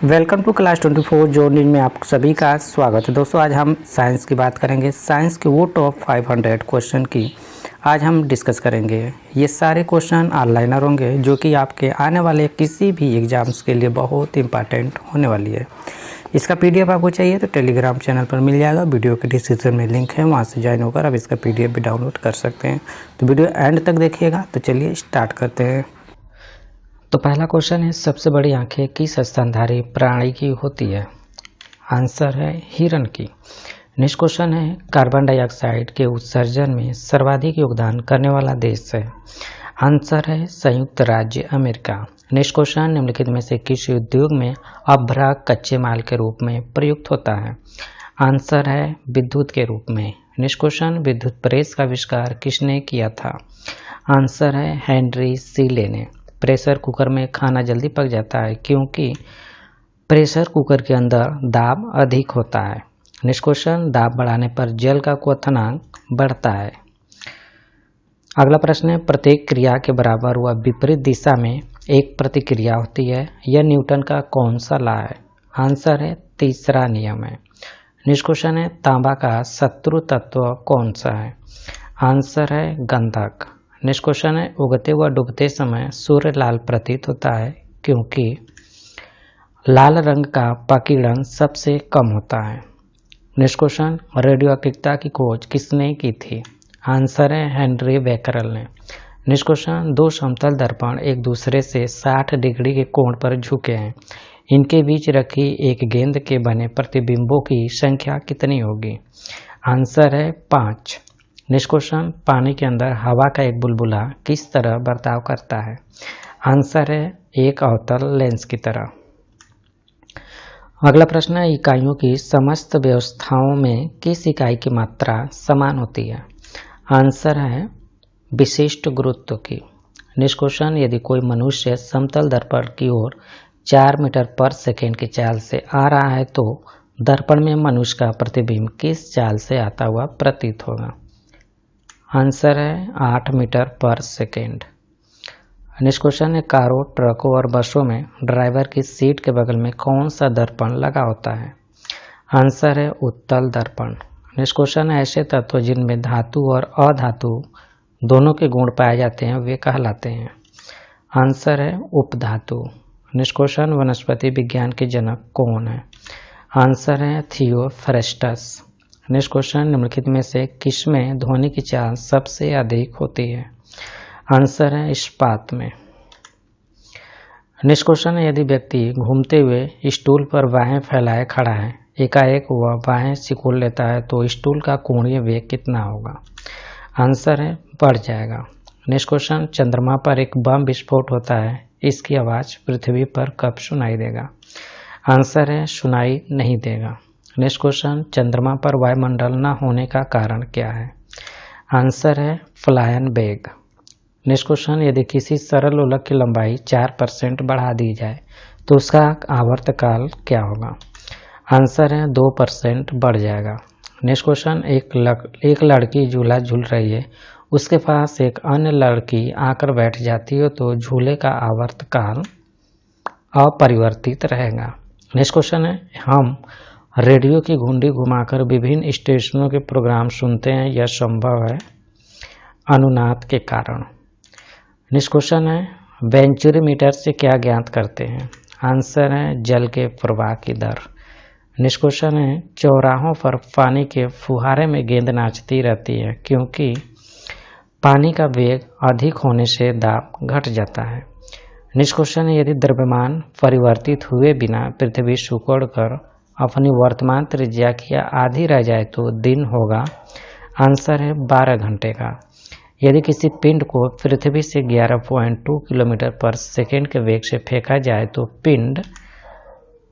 Welcome to class 24 journey में आप सभी का स्वागत है। दोस्तों आज हम साइंस की बात करेंगे। साइंस के वो टॉप 500 क्वेश्चन की आज हम डिस्कस करेंगे। ये सारे क्वेश्चन ऑनलाइनर होंगे जो कि आपके आने वाले किसी भी एग्ज़ाम्स के लिए बहुत इंपॉर्टेंट होने वाली है। इसका पीडीएफ आपको चाहिए तो टेलीग्राम चैनल पर मिल जाएगा। वीडियो के डिस्क्रिप्शन में लिंक है, वहाँ से ज्वाइन होकर आप इसका पीडीएफ भी डाउनलोड कर सकते हैं। तो वीडियो एंड तक देखिएगा। तो चलिए स्टार्ट करते हैं। तो पहला क्वेश्चन है, सबसे बड़ी आंखें किस स्तनधारी प्राणी की होती है? आंसर है हिरण की। नेक्स्ट क्वेश्चन है, कार्बन डाइऑक्साइड के उत्सर्जन में सर्वाधिक योगदान करने वाला देश है? आंसर है संयुक्त राज्य अमेरिका। नेक्स्ट क्वेश्चन, निम्नलिखित में से किस उद्योग में अभ्रक कच्चे माल के रूप में प्रयुक्त होता है? आंसर है विद्युत के रूप में। नेक्स्ट क्वेश्चन, विद्युत प्रेस का आविष्कार किसने किया था? आंसर है हेनरी सीले ने। प्रेशर कुकर में खाना जल्दी पक जाता है क्योंकि प्रेशर कुकर के अंदर दाब अधिक होता है। नेक्स्ट क्वेश्चन, दाब बढ़ाने पर जल का क्वथनांक बढ़ता है। अगला प्रश्न है, प्रत्येक क्रिया के बराबर व विपरीत दिशा में एक प्रतिक्रिया होती है। यह न्यूटन का कौन सा लॉ है? आंसर है तीसरा नियम है। नेक्स्ट क्वेश्चन है, तांबा का शत्रु तत्व कौन सा है? आंसर है गंधक। नेक्स्ट क्वेश्चन है, उगते व डूबते समय सूर्य लाल प्रतीत होता है क्योंकि लाल रंग का प्रकीर्णन सबसे कम होता है। नेक्स्ट क्वेश्चन, रेडियोएक्टिविटी की खोज किसने की थी? आंसर है हेनरी बेकरल ने। नेक्स्ट क्वेश्चन, दो समतल दर्पण एक दूसरे से 60 डिग्री के कोण पर झुके हैं। इनके बीच रखी एक गेंद के बने प्रतिबिंबों की संख्या कितनी होगी? आंसर है 5। नेक्स्ट क्वेश्चन, पानी के अंदर हवा का एक बुलबुला किस तरह बर्ताव करता है? आंसर है एक अवतल लेंस की तरह। अगला प्रश्न है, इकाइयों की समस्त व्यवस्थाओं में किस इकाई की मात्रा समान होती है? आंसर है विशिष्ट गुरुत्व की। नेक्स्ट क्वेश्चन, यदि कोई मनुष्य समतल दर्पण की ओर 4 मीटर पर सेकेंड की चाल से आ रहा है तो दर्पण में मनुष्य का प्रतिबिंब किस चाल से आता हुआ प्रतीत होगा? आंसर है 8 मीटर पर सेकेंड। नेक्स्ट क्वेश्चन है, कारों, ट्रकों और बसों में ड्राइवर की सीट के बगल में कौन सा दर्पण लगा होता है? आंसर है उत्तल दर्पण। नेक्स्ट क्वेश्चन है, ऐसे तत्व जिनमें धातु और अधातु दोनों के गुण पाए जाते हैं वे कहलाते हैं? आंसर है उपधातु। नेक्स्ट क्वेश्चन, वनस्पति विज्ञान के जनक कौन है? आंसर है थियोफ्रेस्टस। नेक्स्ट क्वेश्चन, निम्नलिखित में से किसमें ध्वनि की चाल सबसे अधिक होती है? आंसर है इस्पात में। नेक्स्ट क्वेश्चन है, यदि व्यक्ति घूमते हुए स्टूल पर बाहें फैलाए खड़ा है, एकाएक वह बाहें सिकुड़ लेता है तो स्टूल का कोणीय वेग कितना होगा? आंसर है बढ़ जाएगा। नेक्स्ट क्वेश्चन, चंद्रमा पर एक बम विस्फोट होता है, इसकी आवाज़ पृथ्वी पर कब सुनाई देगा? आंसर है सुनाई नहीं देगा। नेक्स्ट क्वेश्चन, चंद्रमा पर वायुमंडल न होने का कारण क्या है? आंसर है फ्लायन बेग। नेक्स्ट क्वेश्चन, यदि किसी सरल लोलक की लंबाई 4% बढ़ा दी जाए तो उसका आवर्तकाल क्या होगा? आंसर है 2% बढ़ जाएगा। नेक्स्ट क्वेश्चन, एक लड़की झूला झूल रही है, उसके पास एक अन्य लड़की आकर बैठ जाती है तो झूले का आवर्तकाल अपरिवर्तित रहेगा। नेक्स्ट क्वेश्चन है, हम रेडियो की घुंडी घुमाकर विभिन्न स्टेशनों के प्रोग्राम सुनते हैं, यह संभव है अनुनाद के कारण। नेक्स्ट क्वेश्चन है, वेंचुरीमीटर से क्या ज्ञात करते हैं? आंसर है जल के प्रवाह की दर। नेक्स्ट क्वेश्चन है, चौराहों पर पानी के फुहारे में गेंद नाचती रहती है क्योंकि पानी का वेग अधिक होने से दाब घट जाता है। नेक्स्ट क्वेश्चन है, यदि द्रव्यमान परिवर्तित हुए बिना पृथ्वी सिकुड़कर अपनी वर्तमान त्रिज्या की आधी रह जाए तो दिन होगा? आंसर है 12 घंटे का। यदि किसी पिंड को पृथ्वी से 11.2 किलोमीटर पर सेकेंड के वेग से फेंका जाए तो पिंड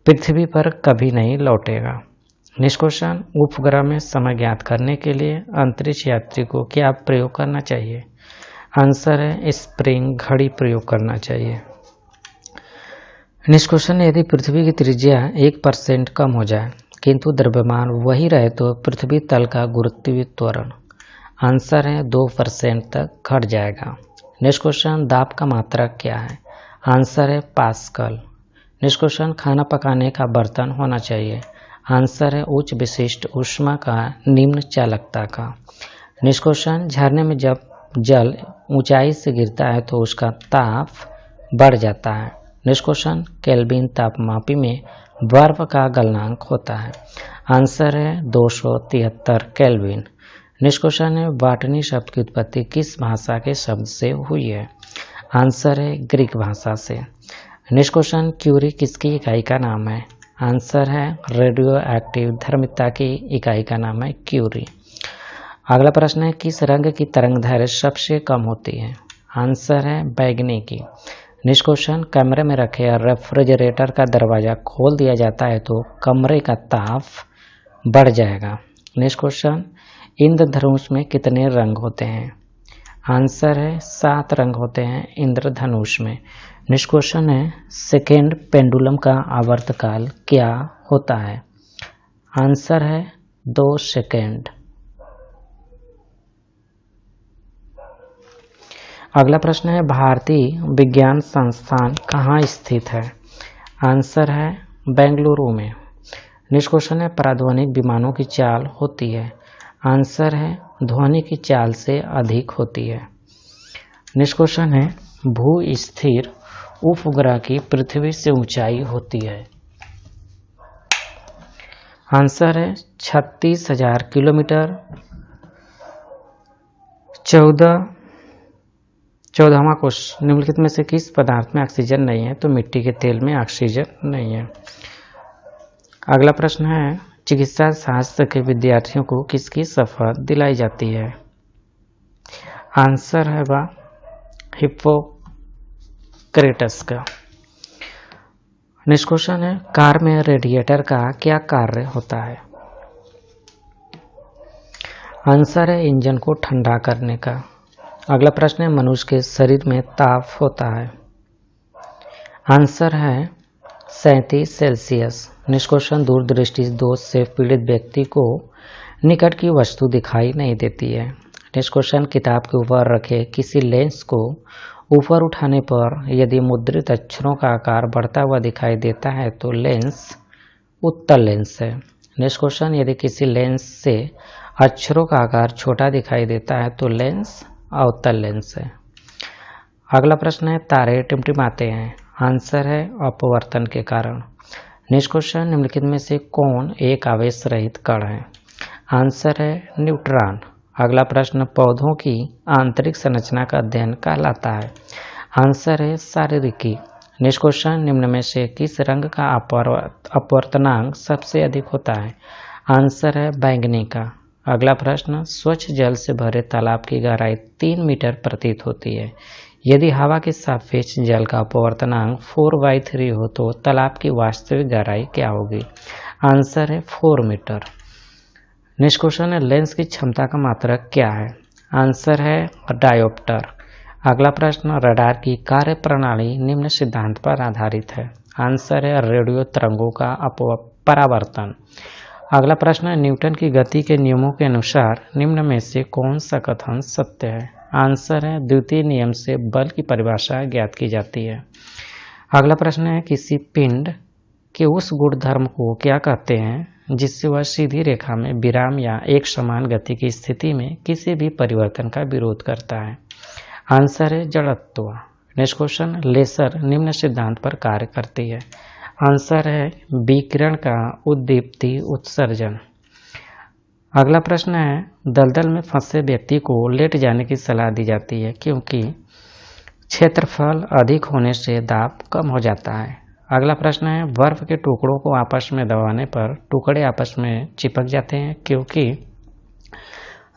पृथ्वी पर कभी नहीं लौटेगा। नेक्स्ट क्वेश्चन, उपग्रह में समय ज्ञात करने के लिए अंतरिक्ष यात्री को क्या प्रयोग करना चाहिए? आंसर है स्प्रिंग घड़ी प्रयोग करना चाहिए। नेक्स्ट क्वेश्चन, यदि पृथ्वी की त्रिज्या 1% कम हो जाए किंतु द्रव्यमान वही रहे तो पृथ्वी तल का गुरुत्वीय त्वरण? आंसर है 2% तक घट जाएगा। नेक्स्ट क्वेश्चन, दाब का मात्रक क्या है? आंसर है पास्कल। नेक्स्ट क्वेश्चन, खाना पकाने का बर्तन होना चाहिए। आंसर है उच्च विशिष्ट ऊष्मा का, निम्न चालकता का। नेक्स्ट क्वेश्चन, झरने में जब जल ऊंचाई से गिरता है तो उसका ताप बढ़ जाता है। नेक्स्ट क्वेश्चन, केल्विन तापमापी में बर्फ का गलनांक होता है। आंसर है 273 केल्विन। नेक्स्ट क्वेश्चन है, बॉटनी शब्द की उत्पत्ति किस भाषा के शब्द से हुई है। आंसर है ग्रीक भाषा से। नेक्स्ट क्वेश्चन, क्यूरी किसकी इकाई का नाम है। आंसर है रेडियो एक्टिव धर्मिता की इकाई का नाम है क्यूरी। अगला प्रश्न है, किस रंग की तरंगदैर्घ्य सबसे कम होती है। आंसर है बैगनी की। नेक्स्ट क्वेश्चन, कमरे में रखे रेफ्रिजरेटर का दरवाजा खोल दिया जाता है तो कमरे का ताप बढ़ जाएगा। नेक्स्ट क्वेश्चन, इंद्रधनुष में कितने रंग होते हैं। आंसर है 7 रंग होते हैं इंद्रधनुष में। नेक्स्ट क्वेश्चन है, सेकेंड पेंडुलम का आवर्तकाल क्या होता है। आंसर है 2 सेकेंड। अगला प्रश्न है, भारतीय विज्ञान संस्थान कहाँ स्थित है। आंसर है बेंगलुरु में। नेक्स्ट क्वेश्चन है, पराध्वनिक विमानों की चाल होती है। आंसर है ध्वनि की चाल से अधिक होती है। नेक्स्ट क्वेश्चन है, भू स्थिर उपग्रह की पृथ्वी से ऊंचाई होती है। आंसर है 36,000 किलोमीटर। 14वां क्वेश्चन, निम्नलिखित में से किस पदार्थ में ऑक्सीजन नहीं है। तो मिट्टी के तेल में ऑक्सीजन नहीं है। अगला प्रश्न है, चिकित्सा शास्त्र के विद्यार्थियों को किसकी शपथ दिलाई जाती है। आंसर है हिप्पोक्रेटस का। नेक्स्ट क्वेश्चन है, कार में रेडिएटर का क्या कार्य होता है। आंसर है इंजन को ठंडा करने का। अगला प्रश्न है, मनुष्य के शरीर में ताप होता है। आंसर है 37 सेल्सियस। नेक्स्ट क्वेश्चन, दूरदृष्टि दोष से पीड़ित व्यक्ति को निकट की वस्तु दिखाई नहीं देती है। नेक्स्ट क्वेश्चन, किताब के ऊपर रखे किसी लेंस को ऊपर उठाने पर यदि मुद्रित अक्षरों का आकार बढ़ता हुआ दिखाई देता है तो लेंस उत्तल लेंस है। नेक्स्ट क्वेश्चन, यदि किसी लेंस से अक्षरों का आकार छोटा दिखाई देता है तो लेंस अवतल लेंस है। अगला प्रश्न है, तारे टिमटिमाते हैं। आंसर है अपवर्तन के कारण। नेक्स्ट क्वेश्चन, निम्नलिखित में से कौन एक आवेश रहित कण है। आंसर है न्यूट्रॉन। अगला प्रश्न, पौधों की आंतरिक संरचना का अध्ययन कहलाता है। आंसर है शारीरिकी। नेक्स्ट क्वेश्चन, निम्न में से किस रंग का अपवर्तनांक सबसे अधिक होता है। आंसर है बैंगनी का। अगला प्रश्न, स्वच्छ जल से भरे तालाब की गहराई 3 मीटर प्रतीत होती है। यदि हवा के सापेक्ष जल का अपवर्तनांक 4/3 हो तो तालाब की वास्तविक गहराई क्या होगी। आंसर है 4 मीटर। नेक्स्ट क्वेश्चन है, लेंस की क्षमता का मात्रक क्या है। आंसर है डायोप्टर। अगला प्रश्न, रडार की कार्य प्रणाली निम्न सिद्धांत पर आधारित है। आंसर है रेडियो तरंगों का परावर्तन। अगला प्रश्न है, न्यूटन की गति के नियमों के अनुसार निम्न में से कौन सा कथन सत्य है। आंसर है द्वितीय नियम से बल की परिभाषा ज्ञात की जाती है। अगला प्रश्न है, किसी पिंड के उस गुणधर्म को क्या कहते हैं जिससे वह सीधी रेखा में विराम या एक समान गति की स्थिति में किसी भी परिवर्तन का विरोध करता है। आंसर है जड़त्व। नेक्स्ट क्वेश्चन, लेसर निम्न सिद्धांत पर कार्य करती है। आंसर है विकिरण का उद्दीप्ति उत्सर्जन। अगला प्रश्न है, दलदल में फंसे व्यक्ति को लेट जाने की सलाह दी जाती है क्योंकि क्षेत्रफल अधिक होने से दाब कम हो जाता है। अगला प्रश्न है, बर्फ के टुकड़ों को आपस में दबाने पर टुकड़े आपस में चिपक जाते हैं क्योंकि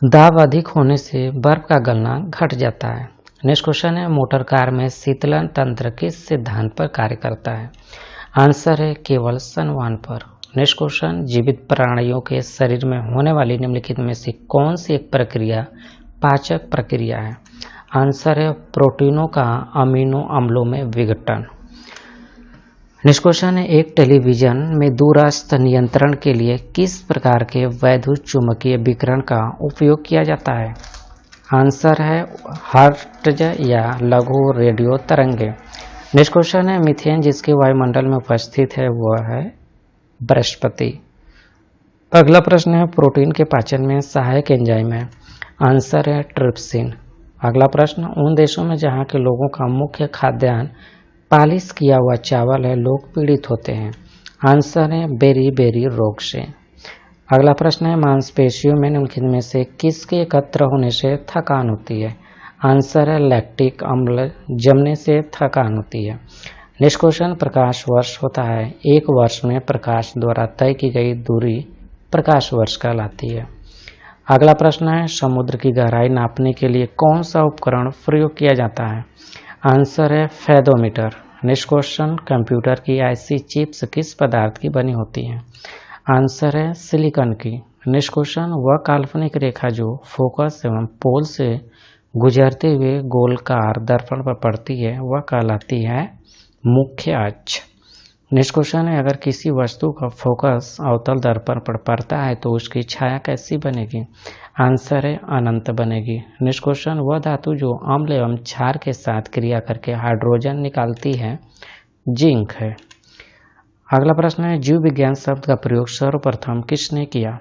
दाब अधिक होने से बर्फ का गलना घट जाता है। नेक्स्ट क्वेश्चन है, मोटर कार में शीतलन तंत्र किस सिद्धांत पर कार्य करता है। आंसर है केवल संवहन पर। नेक्स्ट क्वेश्चन, जीवित प्राणियों के शरीर में होने वाली निम्नलिखित में से कौन सी एक प्रक्रिया पाचक प्रक्रिया है। आंसर है प्रोटीनों का अमीनो अम्लों में विघटन। नेक्स्ट क्वेश्चन है, एक टेलीविजन में दूरस्थ नियंत्रण के लिए किस प्रकार के वैद्युत चुंबकीय विकिरण का उपयोग किया जाता है। आंसर है हर्ट्ज या लघु रेडियो तरंगे। नेक्स्ट क्वेश्चन है मीथेन जिसके वायुमंडल में उपस्थित है वह है बृहस्पति। अगला प्रश्न है प्रोटीन के पाचन में सहायक एंजाइम है, आंसर है ट्रिप्सिन। अगला प्रश्न उन देशों में जहां के लोगों का मुख्य खाद्यान्न पालिश किया हुआ चावल है लोग पीड़ित होते हैं, आंसर है बेरी रोग से। अगला प्रश्न है मांसपेशियों में निम्नलिखित में से किसके एकत्र होने से थकान होती है, आंसर है लैक्टिक अम्ल जमने से थकान होती है। नेक्स्ट क्वेश्चन प्रकाश वर्ष होता है, एक वर्ष में प्रकाश द्वारा तय की गई दूरी प्रकाश वर्ष कहलाती है। अगला प्रश्न है समुद्र की गहराई नापने के लिए कौन सा उपकरण प्रयोग किया जाता है, आंसर है फेदोमीटर। नेक्स्ट क्वेश्चन कंप्यूटर की ऐसी चिप्स किस पदार्थ की बनी होती हैं, आंसर है सिलिकॉन की। नेक्स्ट क्वेश्चन वह काल्पनिक रेखा जो फोकस एवं पोल से गुजरते हुए गोलकार दर्पण पर पड़ती है वह कहलाती है मुख्य अक्ष। नेक्स्ट क्वेश्चन है अगर किसी वस्तु का फोकस अवतल दर्पण पर पड़ता है तो उसकी छाया कैसी बनेगी, आंसर है अनंत बनेगी। नेक्स्ट क्वेश्चन वह धातु जो अम्ल एवं क्षार के साथ क्रिया करके हाइड्रोजन निकालती है, जिंक है। अगला प्रश्न है जीव विज्ञान शब्द का प्रयोग सर्वप्रथम किसने किया,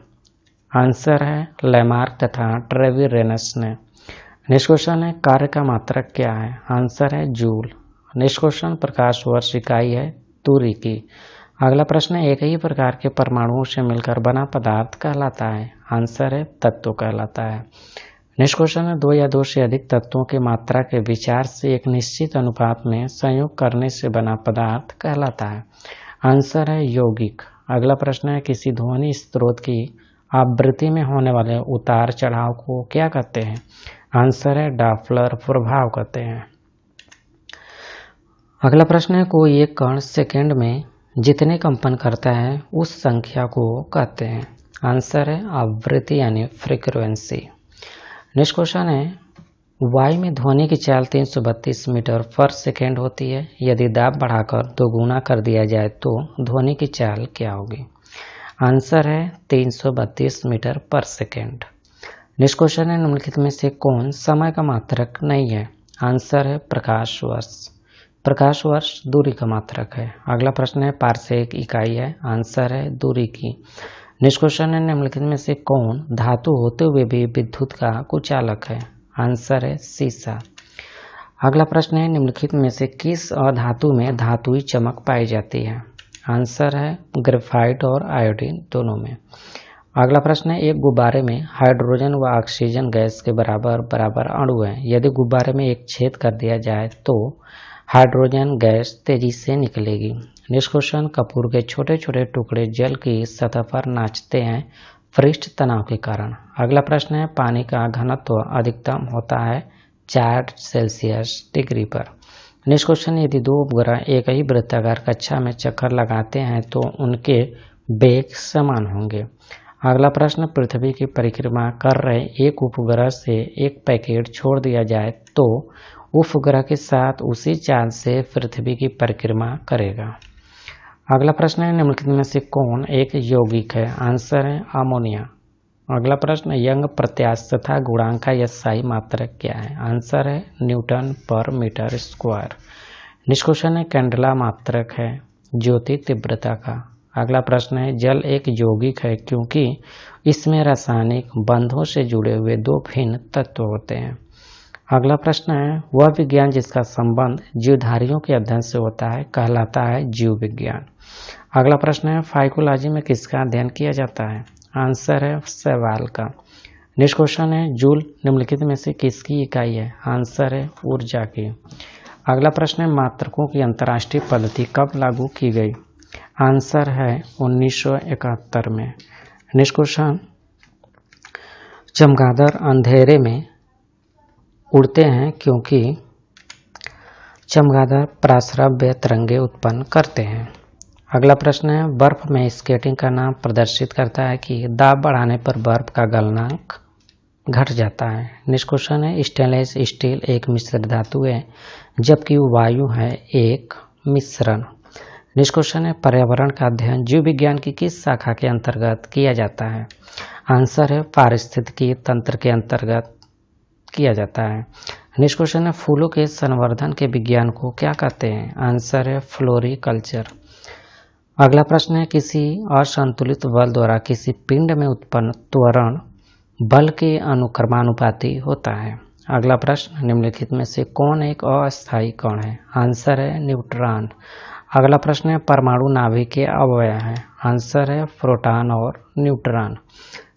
आंसर है लैमार्क तथा ट्रेविरेनस ने। नेक्स्ट क्वेश्चन है कार्य का मात्रक क्या है, आंसर है जूल। नेक्स्ट क्वेश्चन प्रकाश वर्ष इकाई है दूरी की। अगला प्रश्न है एक ही प्रकार के परमाणुओं से मिलकर बना पदार्थ कहलाता है, आंसर है तत्व कहलाता है। नेक्स्ट क्वेश्चन है दो या दो से अधिक तत्वों की मात्रा के विचार से एक निश्चित अनुपात में संयोग करने से बना पदार्थ कहलाता है, आंसर है यौगिक। अगला प्रश्न है किसी ध्वनि स्रोत की आवृत्ति में होने वाले उतार चढ़ाव को क्या कहते हैं, आंसर है डॉपलर प्रभाव कहते हैं। अगला प्रश्न है कोई एक कण सेकंड में जितने कंपन करता है उस संख्या को कहते हैं, आंसर है आवृत्ति यानी फ्रीक्वेंसी। नेक्स्ट क्वेश्चन है वायु में ध्वनि की चाल 332 मीटर पर सेकेंड होती है, यदि दाब बढ़ाकर दोगुना कर दिया जाए तो ध्वनि की चाल क्या होगी, आंसर है 332 मीटर पर सेकेंड। नेक्स्ट क्वेश्चन है निम्नलिखित में से कौन समय का मात्रक नहीं है, आंसर है प्रकाश वर्ष। प्रकाश वर्ष दूरी का मात्रक है। अगला प्रश्न है पारसेक इकाई है, आंसर है दूरी की। नेक्स्ट क्वेश्चन है निम्नलिखित में से कौन धातु होते हुए भी विद्युत का कुचालक है, आंसर है सीसा। अगला प्रश्न है निम्नलिखित में से किस अधातु में धातुई चमक पाई जाती है, आंसर है ग्रेफाइट और आयोडीन दोनों में। अगला प्रश्न है एक गुब्बारे में हाइड्रोजन व ऑक्सीजन गैस के बराबर बराबर अणु हैं, यदि गुब्बारे में एक छेद कर दिया जाए तो हाइड्रोजन गैस तेजी से निकलेगी। नेक्स्ट क्वेश्चन कपूर के छोटे छोटे टुकड़े जल की सतह पर नाचते हैं पृष्ठ तनाव के कारण। अगला प्रश्न है पानी का घनत्व अधिकतम होता है 4 सेल्सियस डिग्री पर। नेक्स्ट क्वेश्चन यदि दो उपग्रह एक ही वृत्ताकार कक्षा में चक्कर लगाते हैं तो उनके वेग समान होंगे। अगला प्रश्न पृथ्वी की परिक्रमा कर रहे एक उपग्रह से एक पैकेट छोड़ दिया जाए तो उपग्रह के साथ उसी चार्ज से पृथ्वी की परिक्रमा करेगा। अगला प्रश्न है निम्नलिखित में से कौन एक यौगिक है, आंसर है अमोनिया। अगला प्रश्न यंग प्रत्यास्थ तथा गुणांक का SI मात्रक क्या है, आंसर है न्यूटन पर मीटर स्क्वायर। नेक्स्ट क्वेश्चन है कैंडेला मात्रक है ज्योति तीव्रता का। अगला प्रश्न है जल एक यौगिक है क्योंकि इसमें रासायनिक बंधों से जुड़े हुए दो भिन्न तत्व होते हैं। अगला प्रश्न है वह विज्ञान जिसका संबंध जीवधारियों के अध्ययन से होता है कहलाता है जीव विज्ञान। अगला प्रश्न है फाइकोलॉजी में किसका अध्ययन किया जाता है, आंसर है शैवाल का। नेक्स्ट क्वेश्चन है जूल निम्नलिखित में से किसकी इकाई है, आंसर है ऊर्जा की। अगला प्रश्न है मात्रकों की अंतर्राष्ट्रीय पद्धति कब लागू की गई, आंसर है 1971 में। नेक्स्ट क्वेश्चन चमगादड़ अंधेरे में उड़ते हैं क्योंकि चमगादड़ पराश्रव्य तरंगे उत्पन्न करते हैं। अगला प्रश्न है बर्फ में स्केटिंग का नाम प्रदर्शित करता है कि दाब बढ़ाने पर बर्फ का गलनांक घट जाता है। नेक्स्ट क्वेश्चन है स्टेनलेस स्टील एक मिश्र धातु है जबकि वायु है एक मिश्रण। नेक्स्ट क्वेश्चन है पर्यावरण का अध्ययन जीव विज्ञान की किस शाखा के अंतर्गत किया जाता है, आंसर है पारिस्थितिकी तंत्र के अंतर्गत किया जाता है। नेक्स्ट क्वेश्चन है फूलों के संवर्धन के विज्ञान को क्या कहते हैं? आंसर है फ्लोरिकल्चर। अगला प्रश्न है किसी असंतुलित बल द्वारा किसी पिंड में उत्पन्न त्वरण बल के अनुक्रमानुपाती होता है। अगला प्रश्न निम्नलिखित में से कौन एक अस्थायी कण है? आंसर है न्यूट्रॉन। अगला प्रश्न है परमाणु नाभिक के अवयव हैं? आंसर है प्रोटॉन और न्यूट्रॉन।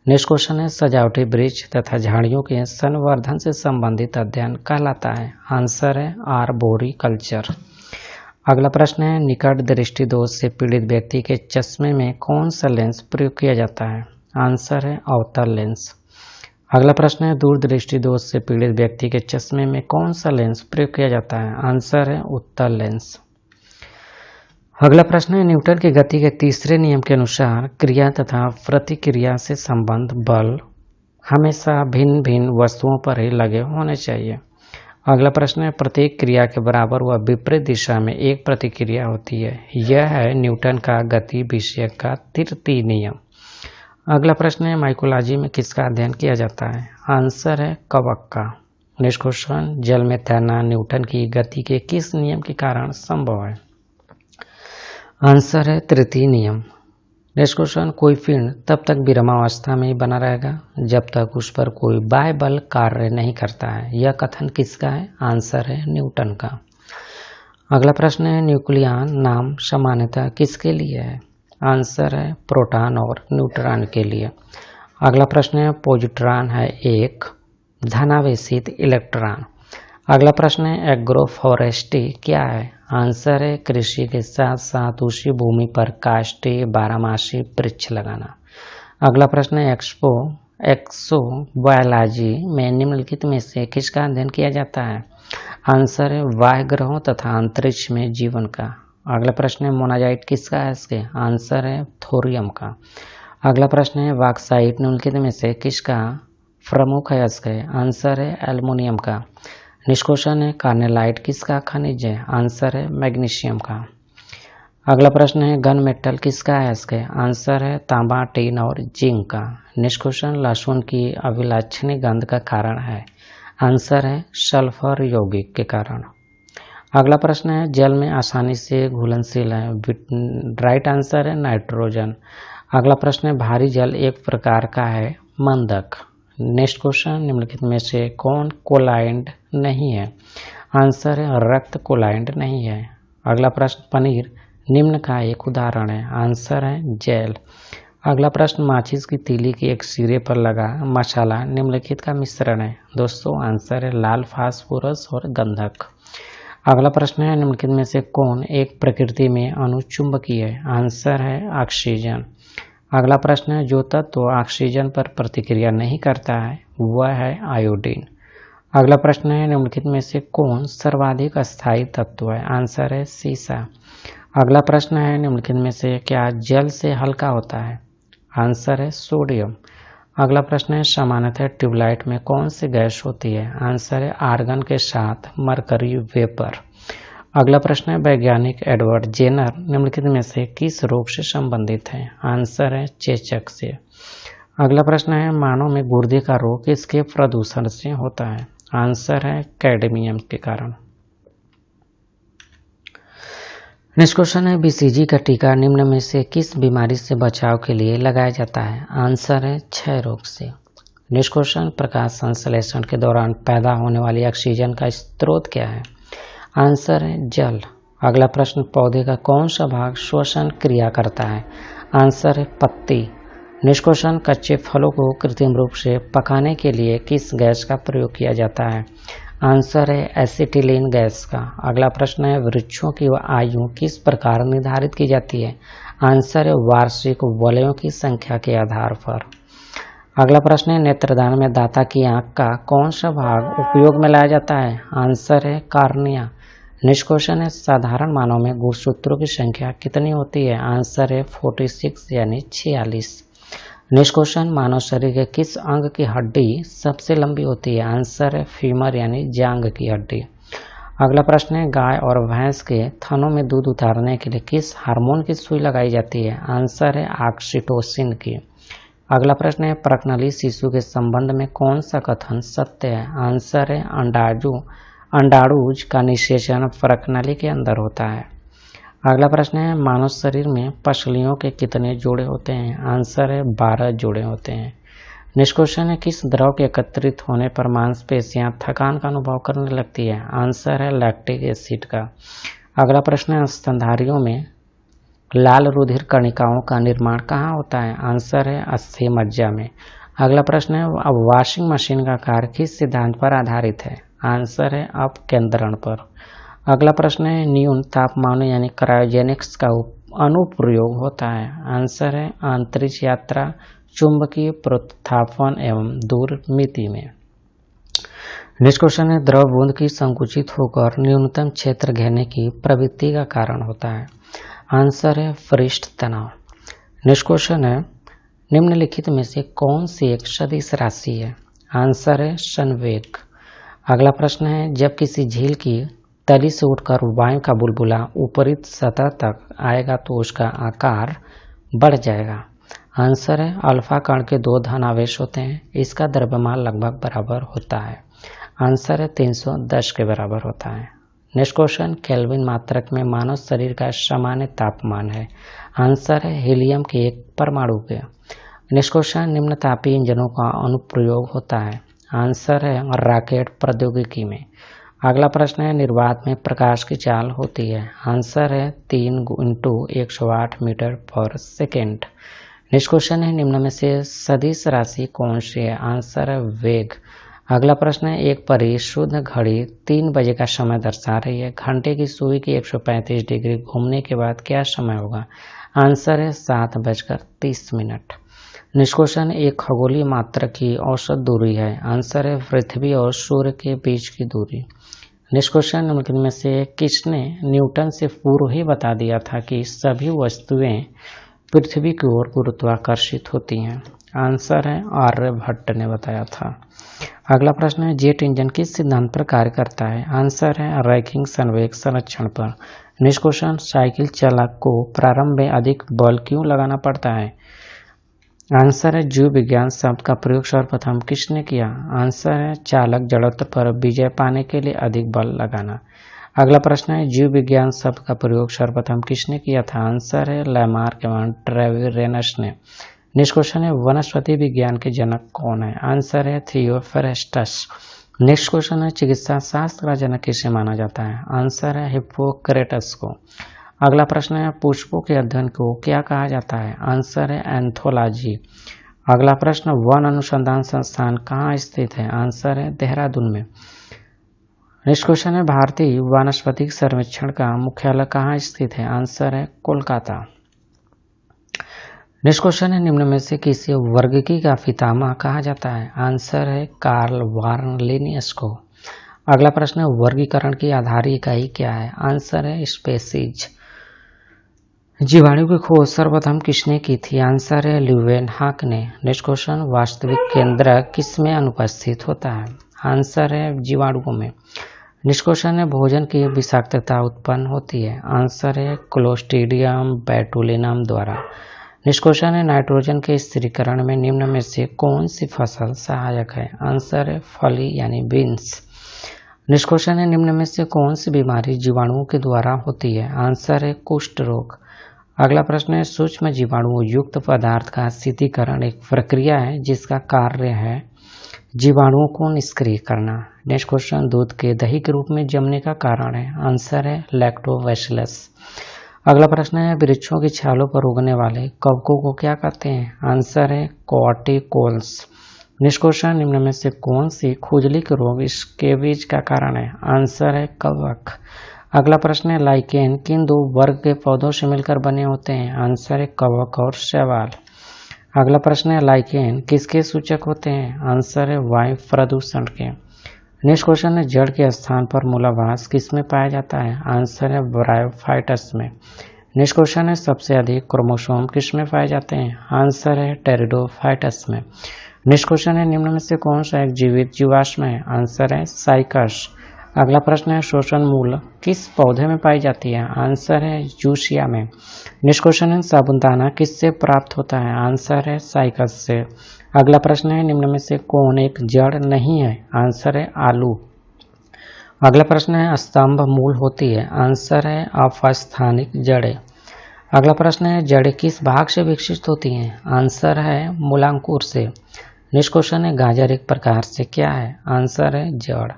नेक्स्ट क्वेश्चन है सजावटी वृक्ष तथा झाड़ियों के संवर्धन से संबंधित अध्ययन कहलाता है? आंसर है आर्बोरिकल्चर। अगला प्रश्न है निकट दृष्टि दोष से पीड़ित व्यक्ति के चश्मे में कौन सा लेंस प्रयोग किया जाता है? आंसर है अवतल लेंस। अगला प्रश्न है दूर दृष्टि दोष से पीड़ित व्यक्ति के चश्मे में कौन सा लेंस प्रयोग किया जाता है? आंसर है उत्तल लेंस। अगला प्रश्न है न्यूटन की गति के तीसरे नियम के अनुसार क्रिया तथा प्रतिक्रिया से संबंध बल हमेशा भिन्न भिन्न वस्तुओं पर ही लगे होने चाहिए। अगला प्रश्न है प्रत्येक क्रिया के बराबर व विपरीत दिशा में एक प्रतिक्रिया होती है। यह है न्यूटन का गति विषयक का तृतीय नियम। अगला प्रश्न है माइकोलॉजी में किसका अध्ययन किया जाता है? आंसर है कवक का। नेक्स्ट क्वेश्चन जल में तैरना न्यूटन की गति के किस नियम के कारण संभव है? आंसर है तृतीय नियम। नेक्स्ट क्वेश्चन कोई पिंड तब तक विरामावस्था में ही बना रहेगा जब तक उस पर कोई बाह्य बल कार्य नहीं करता है। यह कथन किसका है? आंसर है न्यूटन का। अगला प्रश्न है न्यूक्लियन नाम सामान्यतः किसके लिए है? आंसर है प्रोटॉन और न्यूट्रॉन के लिए। अगला प्रश्न है पॉजिट्रॉन है एक धनावेशित इलेक्ट्रॉन। अगला प्रश्न है एग्रोफोरेस्ट्री क्या है? आंसर है कृषि के साथ साथ उसी भूमि पर काष्ठीय बारहमासी वृक्ष लगाना। अगला प्रश्न है एक्सोबायोलॉजी में निम्नलिखित में से किसका अध्ययन किया जाता है? आंसर है बाह्य ग्रहों तथा अंतरिक्ष में जीवन का। अगला प्रश्न है मोनाजाइट किसका है इसके? आंसर है थोरियम का। अगला प्रश्न है बॉक्साइट निम्नलिखित में से किसका प्रमुख है इसके? आंसर है एल्युमिनियम का। नेक्स्ट क्वेश्चन है कार्नेलाइट किसका खनिज है? आंसर है मैग्नीशियम का। अगला प्रश्न है गन मेटल किसका है इसके? आंसर है तांबा टीन और जिंक का। नेक्स्ट क्वेश्चन लहसुन की अभिलक्षणीय गंध का कारण है? आंसर है सल्फर यौगिक के कारण। अगला प्रश्न है जल में आसानी से घुलनशील है? राइट आंसर है नाइट्रोजन। अगला प्रश्न है भारी जल एक प्रकार का है मंदक। नेक्स्ट क्वेश्चन निम्नलिखित में से कौन कोलाइड नहीं है? आंसर है रक्त कोलाइड नहीं है। अगला प्रश्न पनीर निम्न का एक उदाहरण है? आंसर है जेल। अगला प्रश्न माचिस की तीली के एक सिरे पर लगा मसाला निम्नलिखित का मिश्रण है? दोस्तों आंसर है लाल फास्फोरस और गंधक। अगला प्रश्न है निम्नलिखित में से कौन एक प्रकृति में अनुचुंबकीय है? आंसर है ऑक्सीजन। अगला प्रश्न है जो तत्व ऑक्सीजन पर प्रतिक्रिया नहीं करता है वह है आयोडीन। अगला प्रश्न है निम्नलिखित में से कौन सर्वाधिक अस्थायी तत्व है? आंसर है सीसा। अगला प्रश्न है निम्नलिखित में से क्या जल से हल्का होता है? आंसर है सोडियम। अगला प्रश्न है सामान्यतः ट्यूबलाइट में कौन सी गैस होती है? आंसर है आर्गन के साथ मरकरी वेपर। अगला प्रश्न है वैज्ञानिक एडवर्ड जेनर निम्नलिखित में से किस रोग से संबंधित है? आंसर है चेचक से। अगला प्रश्न है मानव में गुर्दे का रोग किसके प्रदूषण से होता है? आंसर है कैडमियम के कारण। नेक्स्ट क्वेश्चन है बीसीजी का टीका निम्न में से किस बीमारी से बचाव के लिए लगाया जाता है? आंसर है क्षय रोग से। नेक्स्ट क्वेश्चन प्रकाश संश्लेषण के दौरान पैदा होने वाली ऑक्सीजन का स्रोत क्या है? आंसर है जल। अगला प्रश्न पौधे का कौन सा भाग श्वसन क्रिया करता है? आंसर है पत्ती। नेक्स्ट क्वेश्चन कच्चे फलों को कृत्रिम रूप से पकाने के लिए किस गैस का प्रयोग किया जाता है? आंसर है एसिटिलीन गैस का। अगला प्रश्न है वृक्षों की आयु किस प्रकार निर्धारित की जाती है? आंसर है वार्षिक वलयों की संख्या के आधार पर। अगला प्रश्न है नेत्रदान में दाता की आंख का कौन सा भाग उपयोग में लाया जाता है? आंसर है कार्निया। नेक्स्ट क्वेश्चन है साधारण मानव में गुणसूत्रों की संख्या कितनी होती है? आंसर है 46 यानी 46। नेक्स्ट क्वेश्चन मानव शरीर के किस अंग की हड्डी सबसे लंबी होती है? आंसर है फीमर यानी जांघ की हड्डी। अगला प्रश्न है गाय और भैंस के थनों में दूध उतारने के लिए किस हार्मोन की सुई लगाई जाती है? आंसर है ऑक्सीटोसिन की। अगला प्रश्न है प्रकनली शिशु के संबंध में कौन सा कथन सत्य है? आंसर है अंडाणुज का निषेचन प्रकनली के अंदर होता है। अगला प्रश्न है मानव शरीर में पसलियों के कितने जोड़े होते हैं? आंसर है 12 जोड़े होते हैं। नेक्स्ट क्वेश्चन है किस द्रव के एकत्रित होने पर मांसपेशियां थकान का अनुभव करने लगती है? आंसर है लैक्टिक एसिड का। अगला प्रश्न है स्तनधारियों में लाल रुधिर कणिकाओं का निर्माण कहाँ होता है? आंसर है अस्थि मज्जा में। अगला प्रश्न है अब वॉशिंग मशीन का कार्य किस सिद्धांत पर आधारित है? आंसर है अपकेंद्रण पर। अगला प्रश्न है न्यून तापमान यानी क्रायोजेनिक्स का अनुप्रयोग होता है? आंसर है अंतरिक्ष यात्रा, चुंबकीय प्रोत्थापन एवं दूरमिति में। नेक्स्ट क्वेश्चन है द्रव बूंद की संकुचित होकर न्यूनतम क्षेत्र घेरने की प्रवृत्ति का कारण होता है? आंसर है पृष्ठ तनाव। नेक्स्ट क्वेश्चन है निम्नलिखित में से कौन सी एक सदिश राशि है? आंसर है संवेग। अगला प्रश्न है जब किसी झील की तली से उठकर वायु का बुलबुला ऊपरी सतह तक आएगा तो उसका आकार बढ़ जाएगा। आंसर है अल्फा कण के 2 धन आवेश होते हैं, इसका द्रव्यमान लगभग बराबर होता है। आंसर है 310 के बराबर होता है। नेक्स्ट क्वेश्चन केल्विन मात्रक में मानव शरीर का सामान्य तापमान है? आंसर है हीलियम के एक परमाणु के। नेक्स्ट क्वेश्चन निम्न तापीय इंजनों का अनुप्रयोग होता है? आंसर है रॉकेट प्रौद्योगिकी में। अगला प्रश्न है निर्वात में प्रकाश की चाल होती है? आंसर है 3 × 108 मीटर पर सेकेंड। नेक्स्ट क्वेश्चन है निम्न में से सदिश राशि कौन सी है? आंसर है वेग। अगला प्रश्न है एक परिशुद्ध घड़ी 3 बजे का समय दर्शा रही है, घंटे की सुई की 135 डिग्री घूमने के बाद क्या समय होगा? आंसर है 7:30। नेक्स्ट क्वेश्चन एक खगोलीय मात्रक की औसत दूरी है? आंसर है पृथ्वी और सूर्य के बीच की दूरी। नेक्स्ट क्वेश्चन निम्न में से किसने न्यूटन से पूर्व ही बता दिया था कि सभी वस्तुएं पृथ्वी की ओर गुरुत्वाकर्षित होती हैं? आंसर है आर्यभट्ट ने बताया था। अगला प्रश्न है जेट इंजन किस सिद्धांत पर कार्य करता है? आंसर है रैखिक संवेग संरक्षण पर। नेक्स्ट क्वेश्चन साइकिल चालक को प्रारंभ में अधिक बल क्यों लगाना पड़ता है? आंसर है जीव विज्ञान शब्द का प्रयोग सर्वप्रथम किसने किया? आंसर है चालक जड़त्व पर विजय पाने के लिए अधिक बल लगाना। अगला प्रश्न है जीव विज्ञान शब्द का प्रयोग सर्वप्रथम किसने किया था? आंसर है लैमार्क एवं ट्रेविरेनस ने। नेक्स्ट क्वेश्चन है वनस्पति विज्ञान के जनक कौन है? आंसर है थियोफ्रेस्टस। नेक्स्ट क्वेश्चन है चिकित्सा शास्त्र का जनक किसे माना जाता है? आंसर है हिप्पोक्रेटस को। अगला प्रश्न है पुष्पों के अध्ययन को क्या कहा जाता है? आंसर है एंथोलॉजी। अगला प्रश्न वन अनुसंधान संस्थान कहाँ स्थित है? आंसर है देहरादून में। नेक्स्ट क्वेश्चन है भारतीय वानस्पतिक सर्वेक्षण का मुख्यालय कहाँ स्थित है? आंसर है कोलकाता। नेक्स्ट क्वेश्चन है निम्न में से किसी वर्गीकी का पितामह कहा जाता है? आंसर है कार्ल वार्न लिनियस को। अगला प्रश्न है वर्गीकरण की आधारी इकाई क्या है? आंसर है स्पेसीज। जीवाणु की खोज सर्वप्रथम किसने की थी? आंसर है ल्यूवेनहाक ने। नेक्स्ट क्वेश्चन वास्तविक केंद्र किसमें अनुपस्थित होता है? आंसर है जीवाणुओं में। नेक्स्ट क्वेश्चन है भोजन की विषाक्तता उत्पन्न होती है? आंसर है क्लोस्ट्रीडियम बोटुलिनम द्वारा। नेक्स्ट क्वेश्चन है नाइट्रोजन के स्थिरीकरण में निम्न में से कौन सी फसल सहायक है? आंसर है फली यानी बीन्स। नेक्स्ट क्वेश्चन है निम्न में से कौन सी बीमारी जीवाणुओं के द्वारा होती है? आंसर है कुष्ठ रोग। अगला प्रश्न है सूक्ष्म जीवाणु युक्त पदार्थ का शीतलीकरण एक प्रक्रिया है जिसका कार्य है जीवाणुओं को निष्क्रिय करना। नेक्स्ट क्वेश्चन दूध के दही के रूप में जमने का कारण है? आंसर है लैक्टोबैसिलस। अगला प्रश्न है वृक्षों की छालों पर उगने वाले कवकों को क्या कहते हैं? आंसर है कॉर्टिकोल्स। नेक्स्ट क्वेश्चन निम्न में से कौन सी खुजली के रोग इसके बीज का कारण है? आंसर है कवक। अगला प्रश्न है लाइकेन किन 2 वर्ग के पौधों से मिलकर बने होते हैं? आंसर है कवक और शैवाल। अगला प्रश्न है लाइकेन किसके सूचक होते हैं? आंसर है वायु प्रदूषण के। नेक्स्ट क्वेश्चन है जड़ के स्थान पर मूलाभास किसमें पाया जाता है? आंसर है ब्रायोफाइटस में। नेक्स्ट क्वेश्चन है सबसे अधिक क्रोमोसोम किसमें पाए जाते हैं? आंसर है टेरिडोफाइटस में। नेक्स्ट क्वेश्चन है निम्न में से कौन सा एक जीवित जीवाश्म है? आंसर है साइकस। अगला प्रश्न है शोषण मूल किस पौधे में पाई जाती है? आंसर है यूशिया में। नेक्स्ट क्वेश्चन है साबुनदाना किससे प्राप्त होता है? आंसर है साइकस से। अगला प्रश्न है निम्न में से कौन एक जड़ नहीं है? आंसर है आलू। अगला प्रश्न है स्तंभ मूल होती है? आंसर है अपस्थानिक जड़ें। अगला प्रश्न है जड़ें किस भाग से विकसित होती हैं? आंसर है मूलांकुर से। नेक्स्ट क्वेश्चन है गाजर एक प्रकार से क्या है? आंसर है जड़।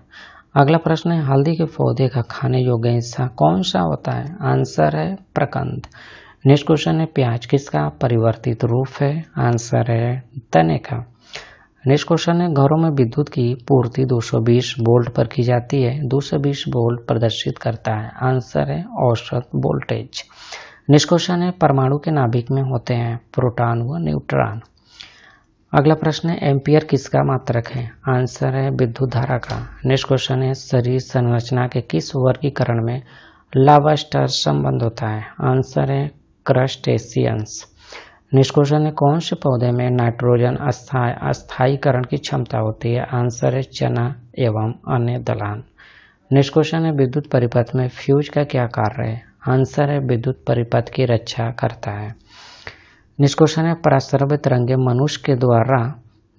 अगला प्रश्न है हल्दी के पौधे का खाने योग्य हिस्सा कौन सा होता है? आंसर है प्रकंद। नेक्स्ट क्वेश्चन है प्याज किसका परिवर्तित रूप है? आंसर है तने का। नेक्स्ट क्वेश्चन है घरों में विद्युत की पूर्ति 220 वोल्ट पर की जाती है। 220 वोल्ट प्रदर्शित करता है। आंसर है औसत वोल्टेज। नेक्स्ट क्वेश्चन है परमाणु के नाभिक में होते हैं प्रोटॉन व न्यूट्रॉन। अगला प्रश्न है एम्पियर किसका मात्रक है? आंसर है विद्युत धारा का। नेक्स्ट क्वेश्चन है शरीर संरचना के किस वर्गीकरण में लाबास्टर संबंध होता है? आंसर है क्रस्टेशियंस। नेक्स्ट क्वेश्चन है कौन से पौधे में नाइट्रोजन अस्थायीकरण की क्षमता होती है? आंसर है चना एवं अन्य दलहन। नेक्स्ट क्वेश्चन है विद्युत परिपथ में फ्यूज का क्या कार्य है? आंसर है विद्युत परिपथ की रक्षा करता है। नेक्स्ट क्वेश्चन है पराश्रव्य तरंगें मनुष्य के द्वारा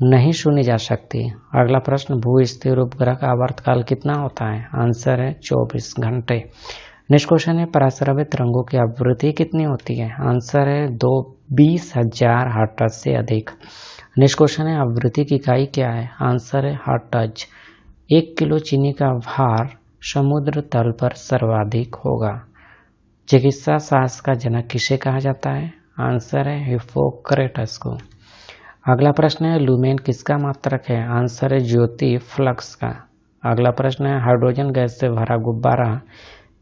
नहीं सुनी जा सकती। अगला प्रश्न भू स्थिर उपग्रह का आवर्तकाल कितना होता है? आंसर है 24 घंटे। नेक्स्ट क्वेश्चन है पराश्रव्य तरंगों की आवृत्ति कितनी होती है? आंसर है 20,000 हर्ट्ज से अधिक। नेक्स्ट क्वेश्चन है आवृत्ति की इकाई क्या है? आंसर है हर्ट्ज। 1 किलो चीनी का भार समुद्र तल पर सर्वाधिक होगा। चिकित्सा शास्त्र का जनक किसे कहा जाता है? आंसर है हिप्पोक्रेटस को। अगला प्रश्न है लुमेन किसका मात्रक है? आंसर है ज्योति फ्लक्स का। अगला प्रश्न है हाइड्रोजन गैस से भरा गुब्बारा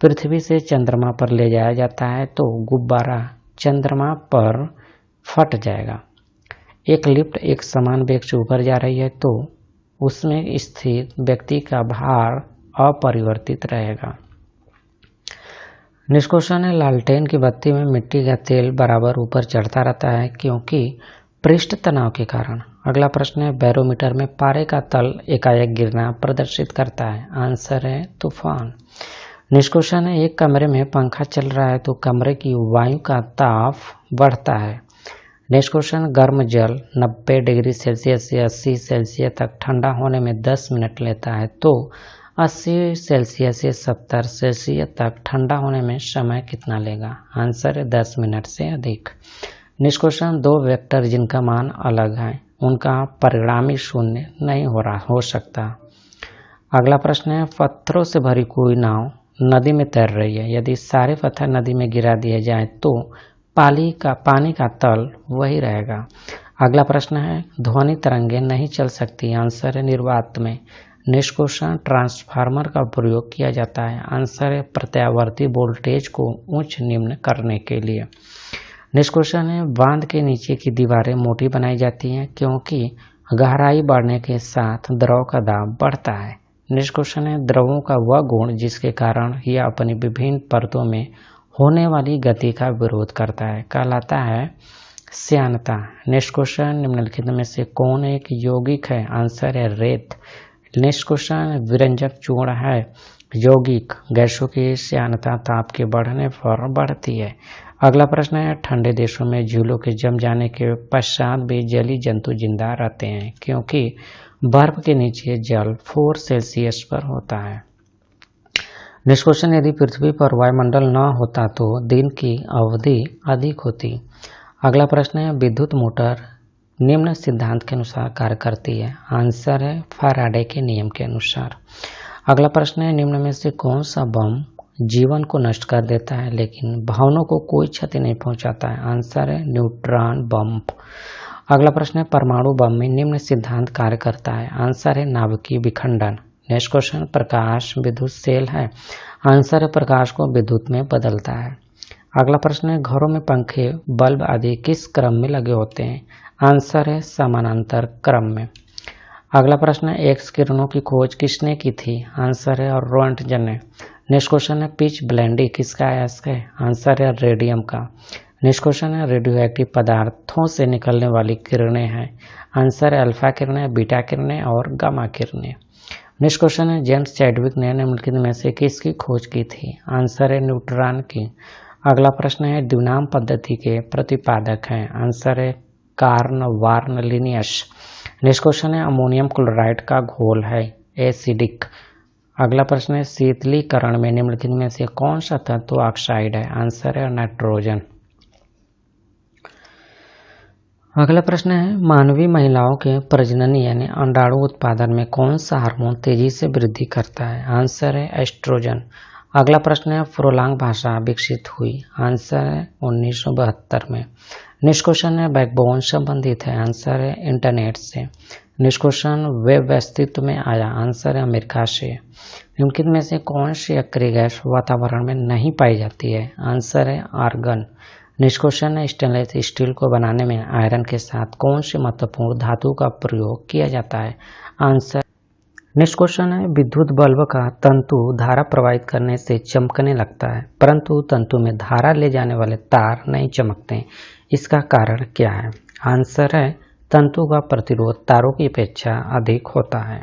पृथ्वी से चंद्रमा पर ले जाया जाता है तो गुब्बारा चंद्रमा पर फट जाएगा। एक लिफ्ट एक समान वेग से ऊपर जा रही है तो उसमें स्थित व्यक्ति का भार अपरिवर्तित रहेगा। नेक्स्ट क्वेश्चन है लालटेन की बत्ती में मिट्टी का तेल बराबर ऊपर चढ़ता रहता है क्योंकि पृष्ठ तनाव के कारण। अगला प्रश्न है बैरोमीटर में पारे का तल एकाएक गिरना प्रदर्शित करता है। आंसर है तूफान। नेक्स्ट क्वेश्चन है एक कमरे में पंखा चल रहा है तो कमरे की वायु का ताप बढ़ता है। नेक्स्ट क्वेश्चन गर्म जल 90 डिग्री सेल्सियस से 80 सेल्सियस तक ठंडा होने में 10 मिनट लेता है तो 80 सेल्सियस से 70 सेल्सियस तक ठंडा होने में समय कितना लेगा? आंसर है 10 मिनट से अधिक। नेक्स्ट क्वेश्चन दो वेक्टर जिनका मान अलग है उनका परिणामी शून्य नहीं हो सकता। अगला प्रश्न है पत्थरों से भरी कोई नाव नदी में तैर रही है। यदि सारे पत्थर नदी में गिरा दिए जाएं तो पानी का तल वही रहेगा। अगला प्रश्न है ध्वनि तरंगें नहीं चल सकती। आंसर है निर्वात में। नेक्स्ट क्वेश्चन ट्रांसफार्मर का प्रयोग किया जाता है। आंसर है प्रत्यावर्ती वोल्टेज को उच्च निम्न करने के लिए। नेक्स्ट क्वेश्चन है बांध के नीचे की दीवारें मोटी बनाई जाती हैं क्योंकि गहराई बढ़ने के साथ द्रव का दाब बढ़ता है। नेक्स्ट क्वेश्चन है द्रवों का वह गुण जिसके कारण यह अपनी विभिन्न परतों में होने वाली गति का विरोध करता है कहलाता है श्यानता। नेक्स्ट क्वेश्चन निम्नलिखित में से कौन एक यौगिक है? आंसर है रेत। नेक्स्ट क्वेश्चन विरंजक चूर्ण है यौगिक। गैसों की श्यानता ताप के बढ़ने पर बढ़ती है। अगला प्रश्न है ठंडे देशों में झीलों के जम जाने के पश्चात भी जलीय जंतु जिंदा रहते हैं क्योंकि बर्फ के नीचे जल 4 सेल्सियस पर होता है। नेक्स्ट क्वेश्चन यदि पृथ्वी पर वायुमंडल न होता तो दिन की अवधि अधिक होती। अगला प्रश्न है विद्युत मोटर निम्न सिद्धांत के अनुसार कार्य करती है। आंसर है फैराडे के नियम के अनुसार। अगला प्रश्न है निम्न में से कौन सा बम जीवन को नष्ट कर देता है लेकिन भवनों को कोई क्षति नहीं पहुंचाता है? आंसर है न्यूट्रॉन बम। अगला प्रश्न है परमाणु बम में निम्न सिद्धांत कार्य करता है। आंसर है नाभिकीय विखंडन। नेक्स्ट क्वेश्चन प्रकाश विद्युत सेल है। आंसर है प्रकाश को विद्युत में बदलता है। अगला प्रश्न है घरों में पंखे बल्ब आदि किस क्रम में लगे होते हैं? आंसर है समानांतर क्रम में। अगला प्रश्न है एक्स किरणों की खोज किसने की थी? आंसर है रोंटगन ने। नेक्स्ट क्वेश्चन है पिच ब्लेंडी किसका अयस्क है? आंसर है रेडियम का। नेक्स्ट क्वेश्चन है रेडियो एक्टिव पदार्थों से निकलने वाली किरणें हैं। आंसर है अल्फा किरणें, बीटा किरणें और गामा किरणें। नेक्स्ट क्वेश्चन है जेम्स चैडविक ने निम्नलिखित में से किसकी खोज की थी? आंसर है न्यूट्रॉन की। अगला प्रश्न है द्विनाम पद्धति के प्रतिपादक हैं? आंसर है Carl von Linnaeus. Next question है अमोनियम क्लोराइड का घोल है एसिडिक। अगला प्रश्न है शीतलीकरण में निम्नलिखित में से कौन सा तत्व ऑक्साइड है? आंसर है नाइट्रोजन। अगला प्रश्न है मानवीय महिलाओं के प्रजनन यानी अंडाणु उत्पादन में कौन सा हार्मोन तेजी से वृद्धि करता है? आंसर है एस्ट्रोजन। अगला प्रश्न है फ्रोलांग भाषा विकसित हुई? आंसर है 1972 में। नेक्स्ट क्वेश्चन है बैकबोन संबंधित है? आंसर है इंटरनेट से। नेक्स्ट क्वेश्चन वेब अस्तित्व में आया? आंसर है अमेरिका से। निम्नलिखित में से कौन सी अक्रिय गैस वातावरण में नहीं पाई जाती है? आंसर है आर्गन। नेक्स्ट क्वेश्चन है स्टेनलेस स्टील को बनाने में आयरन के साथ कौन सी महत्वपूर्ण धातु का प्रयोग किया जाता है? आंसर। नेक्स्ट क्वेश्चन है विद्युत बल्ब का तंतु धारा प्रवाहित करने से चमकने लगता है परंतु तंतु में धारा ले जाने वाले तार नहीं चमकते, इसका कारण क्या है? आंसर है तंतु का प्रतिरोध तारों की अपेक्षा अधिक होता है।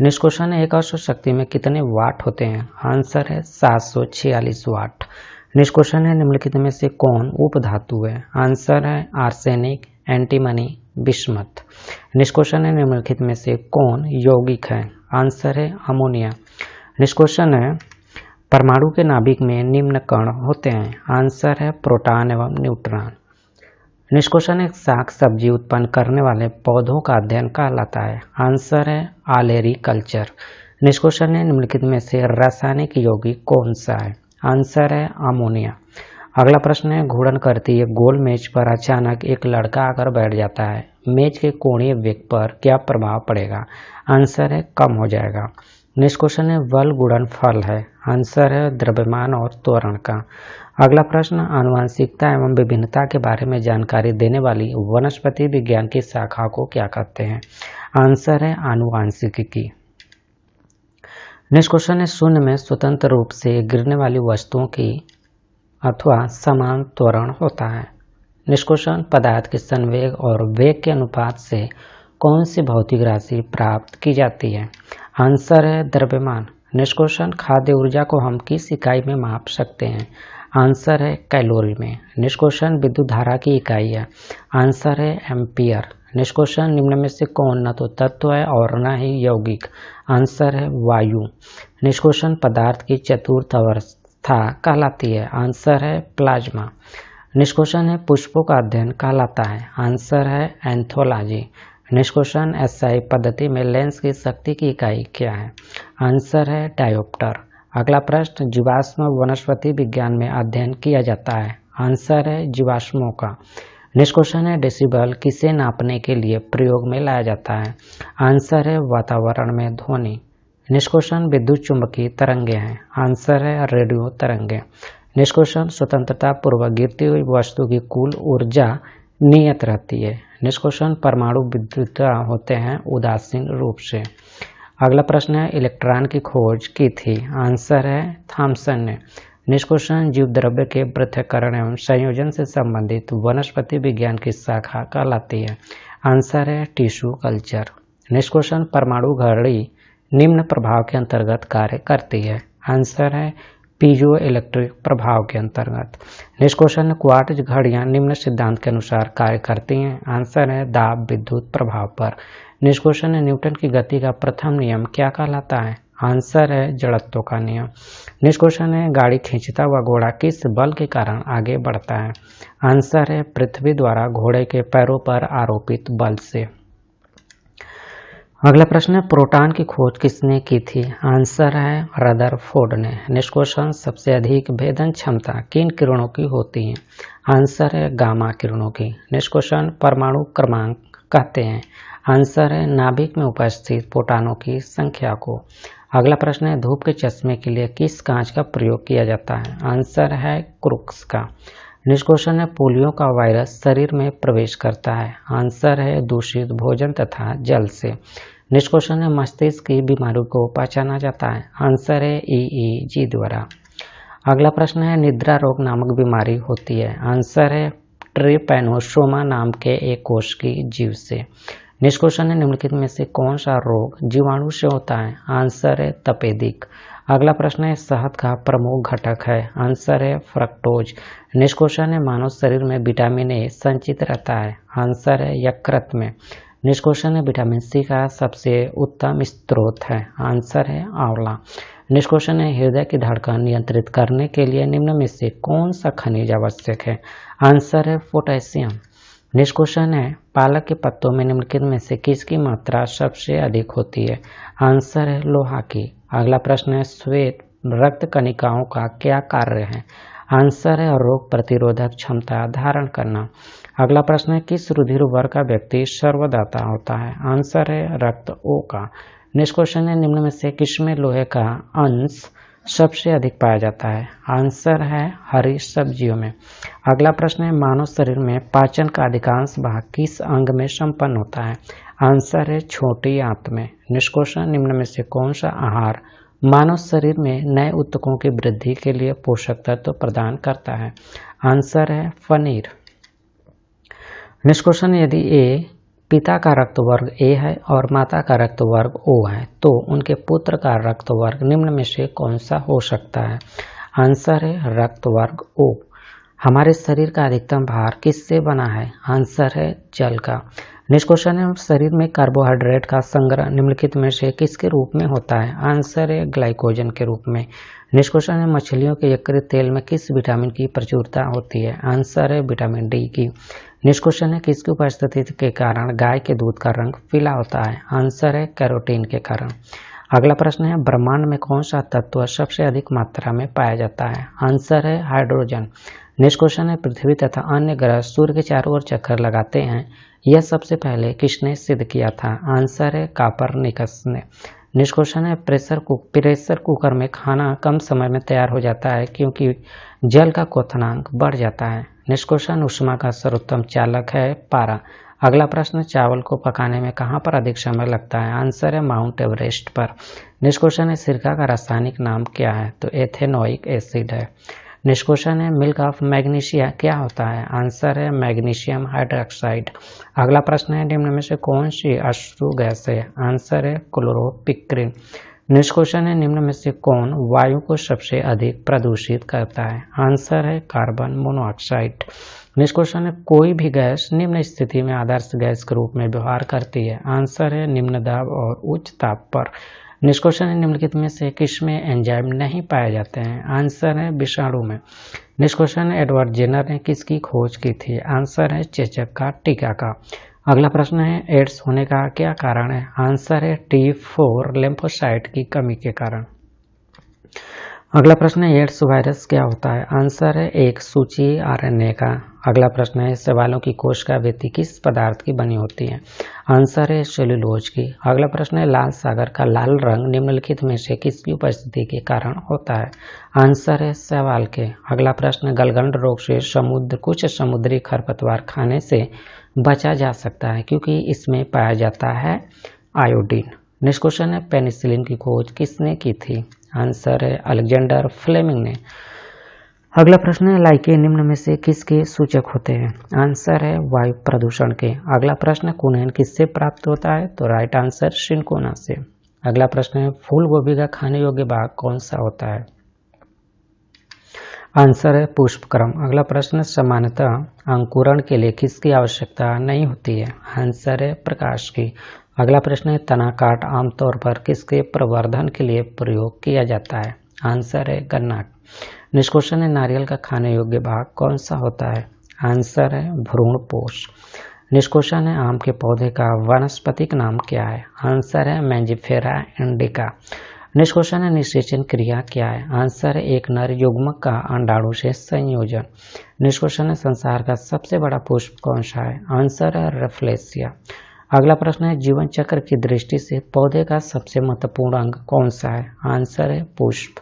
नेक्स्ट क्वेश्चन है एक औसत शक्ति में कितने वाट होते हैं? आंसर है 746 वाट। नेक्स्ट क्वेश्चन है निम्नलिखित में से कौन उपधातु है? आंसर है arsenic, antimony, bismuth. Next question है निम्नलिखित में से कौन यौगिक है? आंसर है अमोनिया। नेक्स्ट क्वेश्चन है परमाणु के नाभिक में निम्न कण होते हैं? आंसर है प्रोटॉन एवं न्यूट्रॉन। नेक्स्ट क्वेश्चन है साग सब्जी उत्पन्न करने वाले पौधों का अध्ययन कहलाता है? आंसर है आलेरी कल्चर। नेक्स्ट क्वेश्चन है निम्नलिखित में से रासायनिक यौगिक कौन सा है? आंसर है अमोनिया। अगला प्रश्न है घूर्णन करती है गोल मेज पर अचानक एक लड़का आकर बैठ जाता है, मेज के कोणीय वेग पर क्या प्रभाव पड़ेगा? आंसर है कम हो जाएगा। नेक्स्ट क्वेश्चन है बल गुणन फल है? आंसर है द्रव्यमान और त्वरण का। अगला प्रश्न आनुवंशिकता एवं विभिन्नता के बारे में जानकारी देने वाली वनस्पति विज्ञान की शाखा को क्या कहते हैं? आंसर है आनुवंशिकी। नेक्स्ट क्वेश्चन है शून्य में स्वतंत्र रूप से गिरने वाली वस्तुओं की अथवा समान त्वरण होता है? नेक्स्ट क्वेश्चन पदार्थ के संवेग और वेग के अनुपात से कौन सी भौतिक राशि प्राप्त की जाती है? आंसर है द्रव्यमान। नेक्स्ट क्वेश्चन खाद्य ऊर्जा को हम किस इकाई में माप सकते हैं? आंसर है कैलोरी में। नेक्स्ट क्वेश्चन विद्युत धारा की इकाई है? आंसर है एम्पियर। नेक्स्ट क्वेश्चन निम्न में से कौन न तो तत्व है और न ही यौगिक? आंसर है वायु। नेक्स्ट क्वेश्चन पदार्थ की चतुर्थ अवस्था कहलाती है? आंसर है प्लाज्मा। नेक्स्ट क्वेश्चन है पुष्पों का अध्ययन कहलाता है? आंसर है एंथोलॉजी। नेक्स्ट क्वेश्चन एसआई पद्धति में लेंस की शक्ति की इकाई क्या है? आंसर है डायोप्टर। अगला प्रश्न जीवाश्म वनस्पति विज्ञान में अध्ययन किया जाता है? आंसर है जीवाश्मों का। नेक्स्ट क्वेश्चन है डेसिबल किसे नापने के लिए प्रयोग में लाया जाता है? आंसर है वातावरण में ध्वनि। नेक्स्ट क्वेश्चन विद्युत चुंबकीय तरंगे हैं? आंसर है रेडियो तरंगे। नेक्स्ट क्वेश्चन स्वतंत्रता पूर्वक गिरती हुई वस्तु की कुल ऊर्जा नियत रहती है? नेक्स्ट क्वेश्चन परमाणु विद्युत होते हैं उदासीन रूप से। अगला प्रश्न है इलेक्ट्रॉन की खोज की थी? आंसर है थॉमसन ने। नेक्स्ट क्वेश्चन जीव द्रव्य के पृथक्करण एवं संयोजन से संबंधित वनस्पति विज्ञान की शाखा कहलाती है? आंसर है टिश्यू कल्चर। नेक्स्ट क्वेश्चन परमाणु घड़ी निम्न प्रभाव के अंतर्गत कार्य करती है? आंसर है पीजो इलेक्ट्रिक प्रभाव के अंतर्गत। नेक्स्ट क्वेश्चन क्वार्ट्ज घड़ियां निम्न सिद्धांत के अनुसार कार्य करती हैं? आंसर है दाब विद्युत प्रभाव पर। नेक्स्ट क्वेश्चन है न्यूटन की गति का प्रथम नियम क्या कहलाता है? आंसर है जड़त्व का नियम। नेक्स्ट क्वेश्चन है गाड़ी खींचता हुआ घोड़ा किस बल के कारण आगे बढ़ता है? आंसर है पृथ्वी द्वारा घोड़े के पैरों पर आरोपित बल से। अगला प्रश्न है प्रोटॉन की खोज किसने की थी? आंसर है रदरफोर्ड ने। नेक्स्ट क्वेश्चन सबसे अधिक भेदन क्षमता किन किरणों की होती है? आंसर है गामा किरणों की। नेक्स्ट क्वेश्चन परमाणु क्रमांक कहते हैं? आंसर है नाभिक में उपस्थित प्रोटॉनों की संख्या को। अगला प्रश्न है धूप के चश्मे के लिए किस कांच का प्रयोग किया जाता है? आंसर है क्रुक्स का। नेक्स्ट क्वेश्चन है पोलियो का वायरस शरीर में प्रवेश करता है? आंसर है दूषित भोजन तथा जल से। नेक्स्ट क्वेश्चन है मस्तिष्क की बीमारी को पहचाना जाता है? आंसर है EEG द्वारा। अगला प्रश्न है निद्रा रोग नामक बीमारी होती है? आंसर है ट्रिपैनोसोमा नाम के एक कोश की जीव से। नेक्स्ट क्वेश्चन है निम्नलिखित में से कौन सा रोग जीवाणु से होता है? आंसर है तपेदिक। अगला प्रश्न है शहद का प्रमुख घटक है? आंसर है फ्रक्टोज। नेक्स्ट क्वेश्चन है मानव शरीर में विटामिन ए संचित रहता है? आंसर है यकृत में। नेक्स्ट क्वेश्चन है विटामिन सी का सबसे उत्तम स्रोत है? आंसर है आंवला। नेक्स्ट क्वेश्चन है हृदय की धड़कन नियंत्रित करने के लिए निम्न में से कौन सा खनिज आवश्यक है? आंसर है पोटेशियम। नेक्स्ट क्वेश्चन है पालक के पत्तों में निम्नलिखित में से किसकी मात्रा सबसे अधिक होती है? आंसर है लोहा की। अगला प्रश्न है श्वेत रक्त कणिकाओं का क्या कार्य है? आंसर है रोग प्रतिरोधक क्षमता धारण करना। अगला प्रश्न है किस रुधिर वर्ग का व्यक्ति सर्वदाता होता है? आंसर है रक्त ओ का। नेक्स्ट क्वेश्चन है निम्न में से किसमें लोहे का अंश सबसे अधिक पाया जाता है? आंसर है हरी सब्जियों में। अगला प्रश्न है मानव शरीर में पाचन का अधिकांश भाग किस अंग में संपन्न होता है? आंसर है छोटी आंत में। नेक्स्ट क्वेश्चन निम्न में से कौन सा आहार मानव शरीर में नए ऊतकों की वृद्धि के लिए पोषक तत्व प्रदान करता है? आंसर है पनीर। नेक्स्ट क्वेश्चन यदि ए पिता का रक्त वर्ग ए है और माता का रक्त वर्ग ओ है तो उनके पुत्र का रक्त वर्ग निम्न में से कौन सा हो सकता है? आंसर है रक्त वर्ग ओ। हमारे शरीर का अधिकतम भार किससे बना है? आंसर है जल का। नेक्स्ट क्वेश्चन है शरीर में कार्बोहाइड्रेट का संग्रह निम्नलिखित में से किसके रूप में होता है? आंसर है ग्लाइकोजन के रूप में। नेक्स्ट क्वेश्चन है मछलियों के यकृत तेल में किस विटामिन की प्रचुरता होती है? आंसर है विटामिन डी की। नेक्स्ट क्वेश्चन है किसकी उपस्थिति के कारण गाय के दूध का रंग पीला होता है? आंसर है कैरोटीन के कारण। अगला प्रश्न है ब्रह्मांड में कौन सा तत्व सबसे अधिक मात्रा में पाया जाता है? आंसर है हाइड्रोजन। नेक्स्ट क्वेश्चन है पृथ्वी तथा अन्य ग्रह सूर्य के चारों ओर चक्कर लगाते हैं, यह सबसे पहले किसने सिद्ध किया था? आंसर है कोपरनिकस ने। नेक्स्ट क्वेश्चन है प्रेशर कुकर में खाना कम समय में तैयार हो जाता है क्योंकि जल का क्वथनांक बढ़ जाता है? नेक्स्ट क्वेश्चन ऊष्मा का सर्वोत्तम चालक है पारा। अगला प्रश्न चावल को पकाने में कहाँ पर अधिक समय लगता है? आंसर है माउंट एवरेस्ट पर। नेक्स्ट क्वेश्चन है सिरका का रासायनिक नाम क्या है? तो एथेनोइक एसिड है। नेक्स्ट क्वेश्चन है मिल्क ऑफ मैग्नीशिया क्या होता है? आंसर है मैग्नीशियम हाइड्रोक्साइड। अगला प्रश्न है निम्न में से कौन सी अश्रु गैस है? आंसर है क्लोरोपिक्रिन। नेक्स्ट क्वेश्चन है निम्न में से कौन वायु को सबसे अधिक प्रदूषित करता है? आंसर है कार्बन मोनोऑक्साइड। नेक्स्ट क्वेश्चन है कोई भी गैस निम्न स्थिति में आदर्श गैस के रूप में व्यवहार करती है? आंसर है निम्न दाब और उच्च ताप पर। नेक्स्ट क्वेश्चन है निम्नलिखित में से किसमें एंजाइम नहीं पाए जाते हैं? आंसर है विषाणु में। नेक्स्ट क्वेश्चन है एडवर्ड जेनर ने किसकी खोज की थी? आंसर है चेचक का टीका का। अगला प्रश्न है एड्स होने का क्या कारण है? आंसर है T4 लिम्फोसाइट की कमी के कारण। अगला प्रश्न है एड्स वायरस क्या होता है? आंसर है एक सूची आरएनए का। अगला प्रश्न है शैवालों की कोशिका भित्ति किस पदार्थ की बनी होती है? आंसर है सेल्यूलोज की। अगला प्रश्न है लाल सागर का लाल रंग निम्नलिखित में से किसकी उपस्थिति के कारण होता है? आंसर है शैवाल के। अगला प्रश्न गलगंड रोग से कुछ समुद्री खरपतवार खाने से बचा जा सकता है क्योंकि इसमें पाया जाता है आयोडीन। नेक्स्ट क्वेश्चन है पेनिसिलिन की खोज किसने की थी? आंसर है अलेक्जेंडर फ्लेमिंग ने। अगला प्रश्न है लाइके निम्न में से किसके सूचक होते हैं? आंसर है वायु प्रदूषण के। अगला प्रश्न कुनैन किससे प्राप्त होता है? तो राइट आंसर सिनकोना से। अगला प्रश्न है फूल गोभी का खाने योग्य भाग कौन सा होता है? आंसर है पुष्पक्रम। अगला प्रश्न सामान्यतः अंकुरण के लिए किसकी आवश्यकता नहीं होती है? आंसर है प्रकाश की। अगला प्रश्न है तना काट आमतौर पर किसके प्रवर्धन के लिए प्रयोग किया जाता है? आंसर है गन्ना। नेक्स्ट क्वेश्चन है नारियल का खाने योग्य भाग कौन सा होता है? आंसर है भ्रूणपोष। नेक्स्ट क्वेश्चन है आम के पौधे का वानस्पतिक नाम क्या है? आंसर है मैंजिफेरा इंडिका। नेक्स्ट क्वेश्चन है निषेचन क्रिया क्या है? आंसर है एक नर युग्मक का अंडाणु से संयोजन। नेक्स्ट क्वेश्चन है संसार का सबसे बड़ा पुष्प कौन सा है? आंसर है रेफ्लेसिया। अगला प्रश्न है जीवन चक्र की दृष्टि से पौधे का सबसे महत्वपूर्ण अंग कौन सा है? आंसर है पुष्प।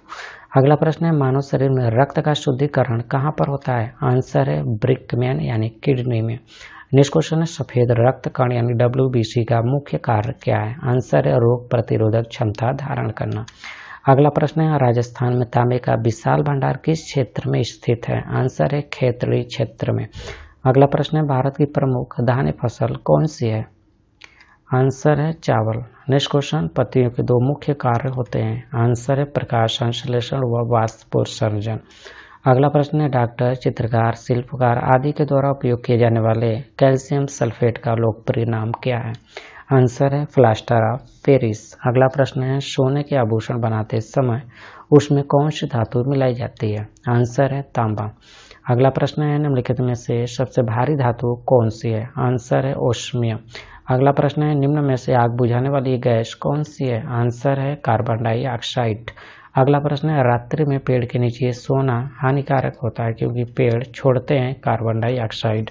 अगला प्रश्न है मानव शरीर में रक्त का शुद्धिकरण कहाँ पर होता है? आंसर है ब्रिकमैन यानी किडनी में। नेक्स्ट क्वेश्चन है सफेद रक्त कण यानी WBC का मुख्य कार्य क्या है? आंसर है रोग प्रतिरोधक क्षमता धारण करना। अगला प्रश्न है राजस्थान में तांबे का विशाल भंडार किस क्षेत्र में स्थित है? आंसर है खेतड़ी क्षेत्र में। अगला प्रश्न है भारत की प्रमुख धान्य फसल कौन सी है? आंसर है चावल। नेक्स्ट क्वेश्चन, पत्तियों के दो मुख्य कार्य होते हैं। आंसर है प्रकाश संश्लेषण व वाष्पोत्सर्जन। अगला प्रश्न है, डॉक्टर, चित्रकार, शिल्पकार आदि के द्वारा उपयोग किए जाने वाले कैल्शियम सल्फेट का लोकप्रिय नाम क्या है? आंसर है प्लास्टर ऑफ पेरिस। अगला प्रश्न है, सोने के आभूषण बनाते समय उसमें कौन सी धातु मिलाई जाती है? आंसर है तांबा। अगला प्रश्न है, निम्नलिखित में से सबसे भारी धातु कौन सी है? आंसर है ओस्मियम। अगला प्रश्न है, निम्न में से आग बुझाने वाली गैस कौन सी है? आंसर है कार्बन डाइऑक्साइड। अगला प्रश्न है, रात्रि में पेड़ के नीचे सोना हानिकारक होता है क्योंकि पेड़ छोड़ते हैं कार्बन डाइऑक्साइड।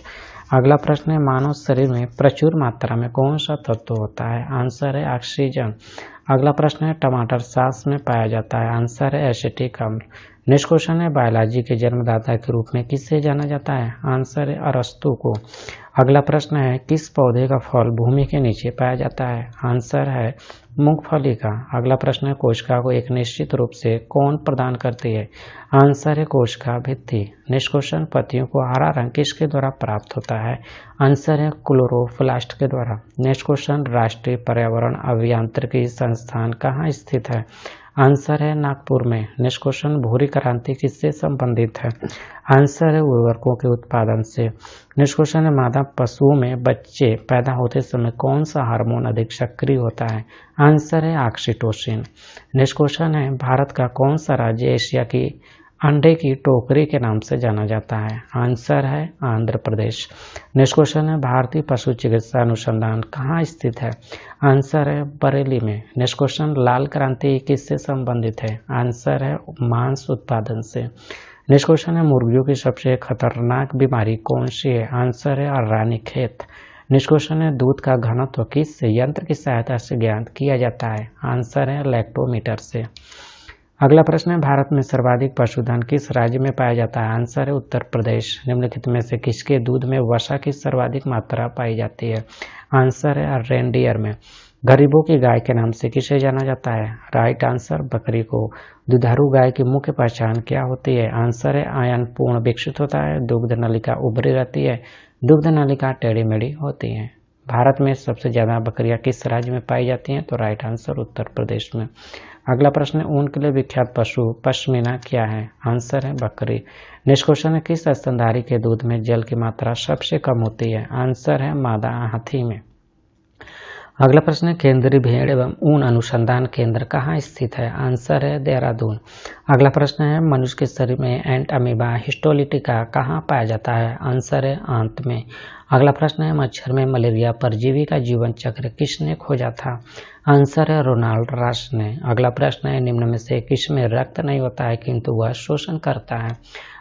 अगला प्रश्न है, मानव शरीर में प्रचुर मात्रा में कौन सा तत्व होता है? आंसर है ऑक्सीजन। अगला प्रश्न है, टमाटर सॉस में पाया जाता है? आंसर है एसिटिक अम्ल। नेक्स्ट क्वेश्चन है, बायोलॉजी के जन्मदाता के रूप में किससे जाना जाता है? आंसर है अरस्तु को। अगला प्रश्न है, किस पौधे का फल भूमि के नीचे पाया जाता है? आंसर है मूंगफली का। अगला प्रश्न है, कोशिका को एक निश्चित रूप से कौन प्रदान करती है? आंसर है कोशिका भित्ति। नेक्स्ट क्वेश्चन, पत्तियों को हरा रंग किसके द्वारा प्राप्त होता है? आंसर है क्लोरोप्लास्ट के द्वारा। नेक्स्ट क्वेश्चन, राष्ट्रीय पर्यावरण अभियांत्रिकी संस्थान कहाँ स्थित है? आंसर है नागपुर में। नेक्स्ट क्वेश्चन, भूरी क्रांति किससे संबंधित है? आंसर है उर्वरकों के उत्पादन से। नेक्स्ट क्वेश्चन है, मादा पशुओं में बच्चे पैदा होते समय कौन सा हार्मोन अधिक सक्रिय होता है? आंसर है ऑक्सीटोसिन। नेक्स्ट क्वेश्चन है, भारत का कौन सा राज्य एशिया की अंडे की टोकरी के नाम से जाना जाता है? आंसर है आंध्र प्रदेश। नेक्स्ट क्वेश्चन है, भारतीय पशु चिकित्सा अनुसंधान कहाँ स्थित है? आंसर है बरेली में। नेक्स्ट क्वेश्चन, लाल क्रांति किससे संबंधित है? आंसर है मांस उत्पादन से। नेक्स्ट क्वेश्चन है, मुर्गियों की सबसे खतरनाक बीमारी कौन सी है? आंसर है रानीखेत। नेक्स्ट क्वेश्चन है, दूध का घनत्व किस यंत्र की सहायता से ज्ञात किया जाता है? आंसर है लैक्टोमीटर से। अगला प्रश्न है, भारत में सर्वाधिक पशुधन किस राज्य में पाया जाता है? आंसर है उत्तर प्रदेश। निम्नलिखित में से किसके दूध में वसा की सर्वाधिक मात्रा पाई जाती है? आंसर है रेनडियर में। गरीबों की गाय के नाम से किसे जाना जाता है? राइट आंसर बकरी को। दुधारू गाय की मुख्य पहचान क्या होती है? आंसर है आयन पूर्ण विकसित होता है, दुग्ध नलिका उभरी रहती है, दुग्ध नलिका टेढ़ी मेढ़ी होती है। भारत में सबसे ज्यादा बकरियां किस राज्य में पाई जाती हैं? तो राइट आंसर उत्तर प्रदेश में। अगला प्रश्न है, ऊन के लिए विख्यात पशु पश्मीना क्या है? आंसर है बकरी। नेक्स्ट क्वेश्चन है, किस स्तनधारी के दूध में जल की मात्रा सबसे कम होती है? आंसर है मादा हाथी में। अगला प्रश्न है, केंद्रीय भेड़ एवं ऊन अनुसंधान केंद्र कहाँ स्थित है? आंसर है देहरादून। अगला प्रश्न है, मनुष्य के शरीर में एंट अमीबा हिस्टोलिटिका कहाँ पाया जाता है? आंसर है आंत में। अगला प्रश्न है, मच्छर में मलेरिया परजीवी का जीवन चक्र किसने खोजा था? आंसर है रोनाल्ड रॉस ने। अगला प्रश्न है, निम्न में से किसमें रक्त नहीं होता है किंतु वह शोषण करता है?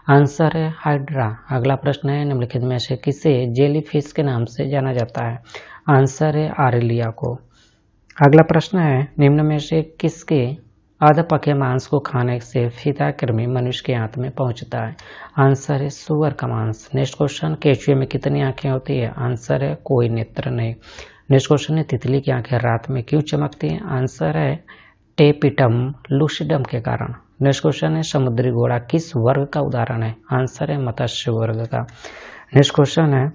आंसर है हाइड्रा। अगला प्रश्न है, निम्नलिखित में से किसे जेलीफिश के नाम से जाना जाता है? आंसर है आरेलिया को। अगला प्रश्न है, निम्न में से किसके आधा पके मांस को खाने से फीता कृमि मनुष्य के आंत में पहुंचता है? आंसर है सुअर का मांस। नेक्स्ट क्वेश्चन, केचुए में कितनी आंखें होती है? आंसर है कोई नेत्र नहीं। नेक्स्ट क्वेश्चन है, तितली की आंखें रात में क्यों चमकती हैं? आंसर है टेपिटम लूसिडम के कारण। नेक्स्ट क्वेश्चन है, समुद्री घोड़ा किस वर्ग का उदाहरण है? आंसर है मत्स्य वर्ग का। नेक्स्ट क्वेश्चन है,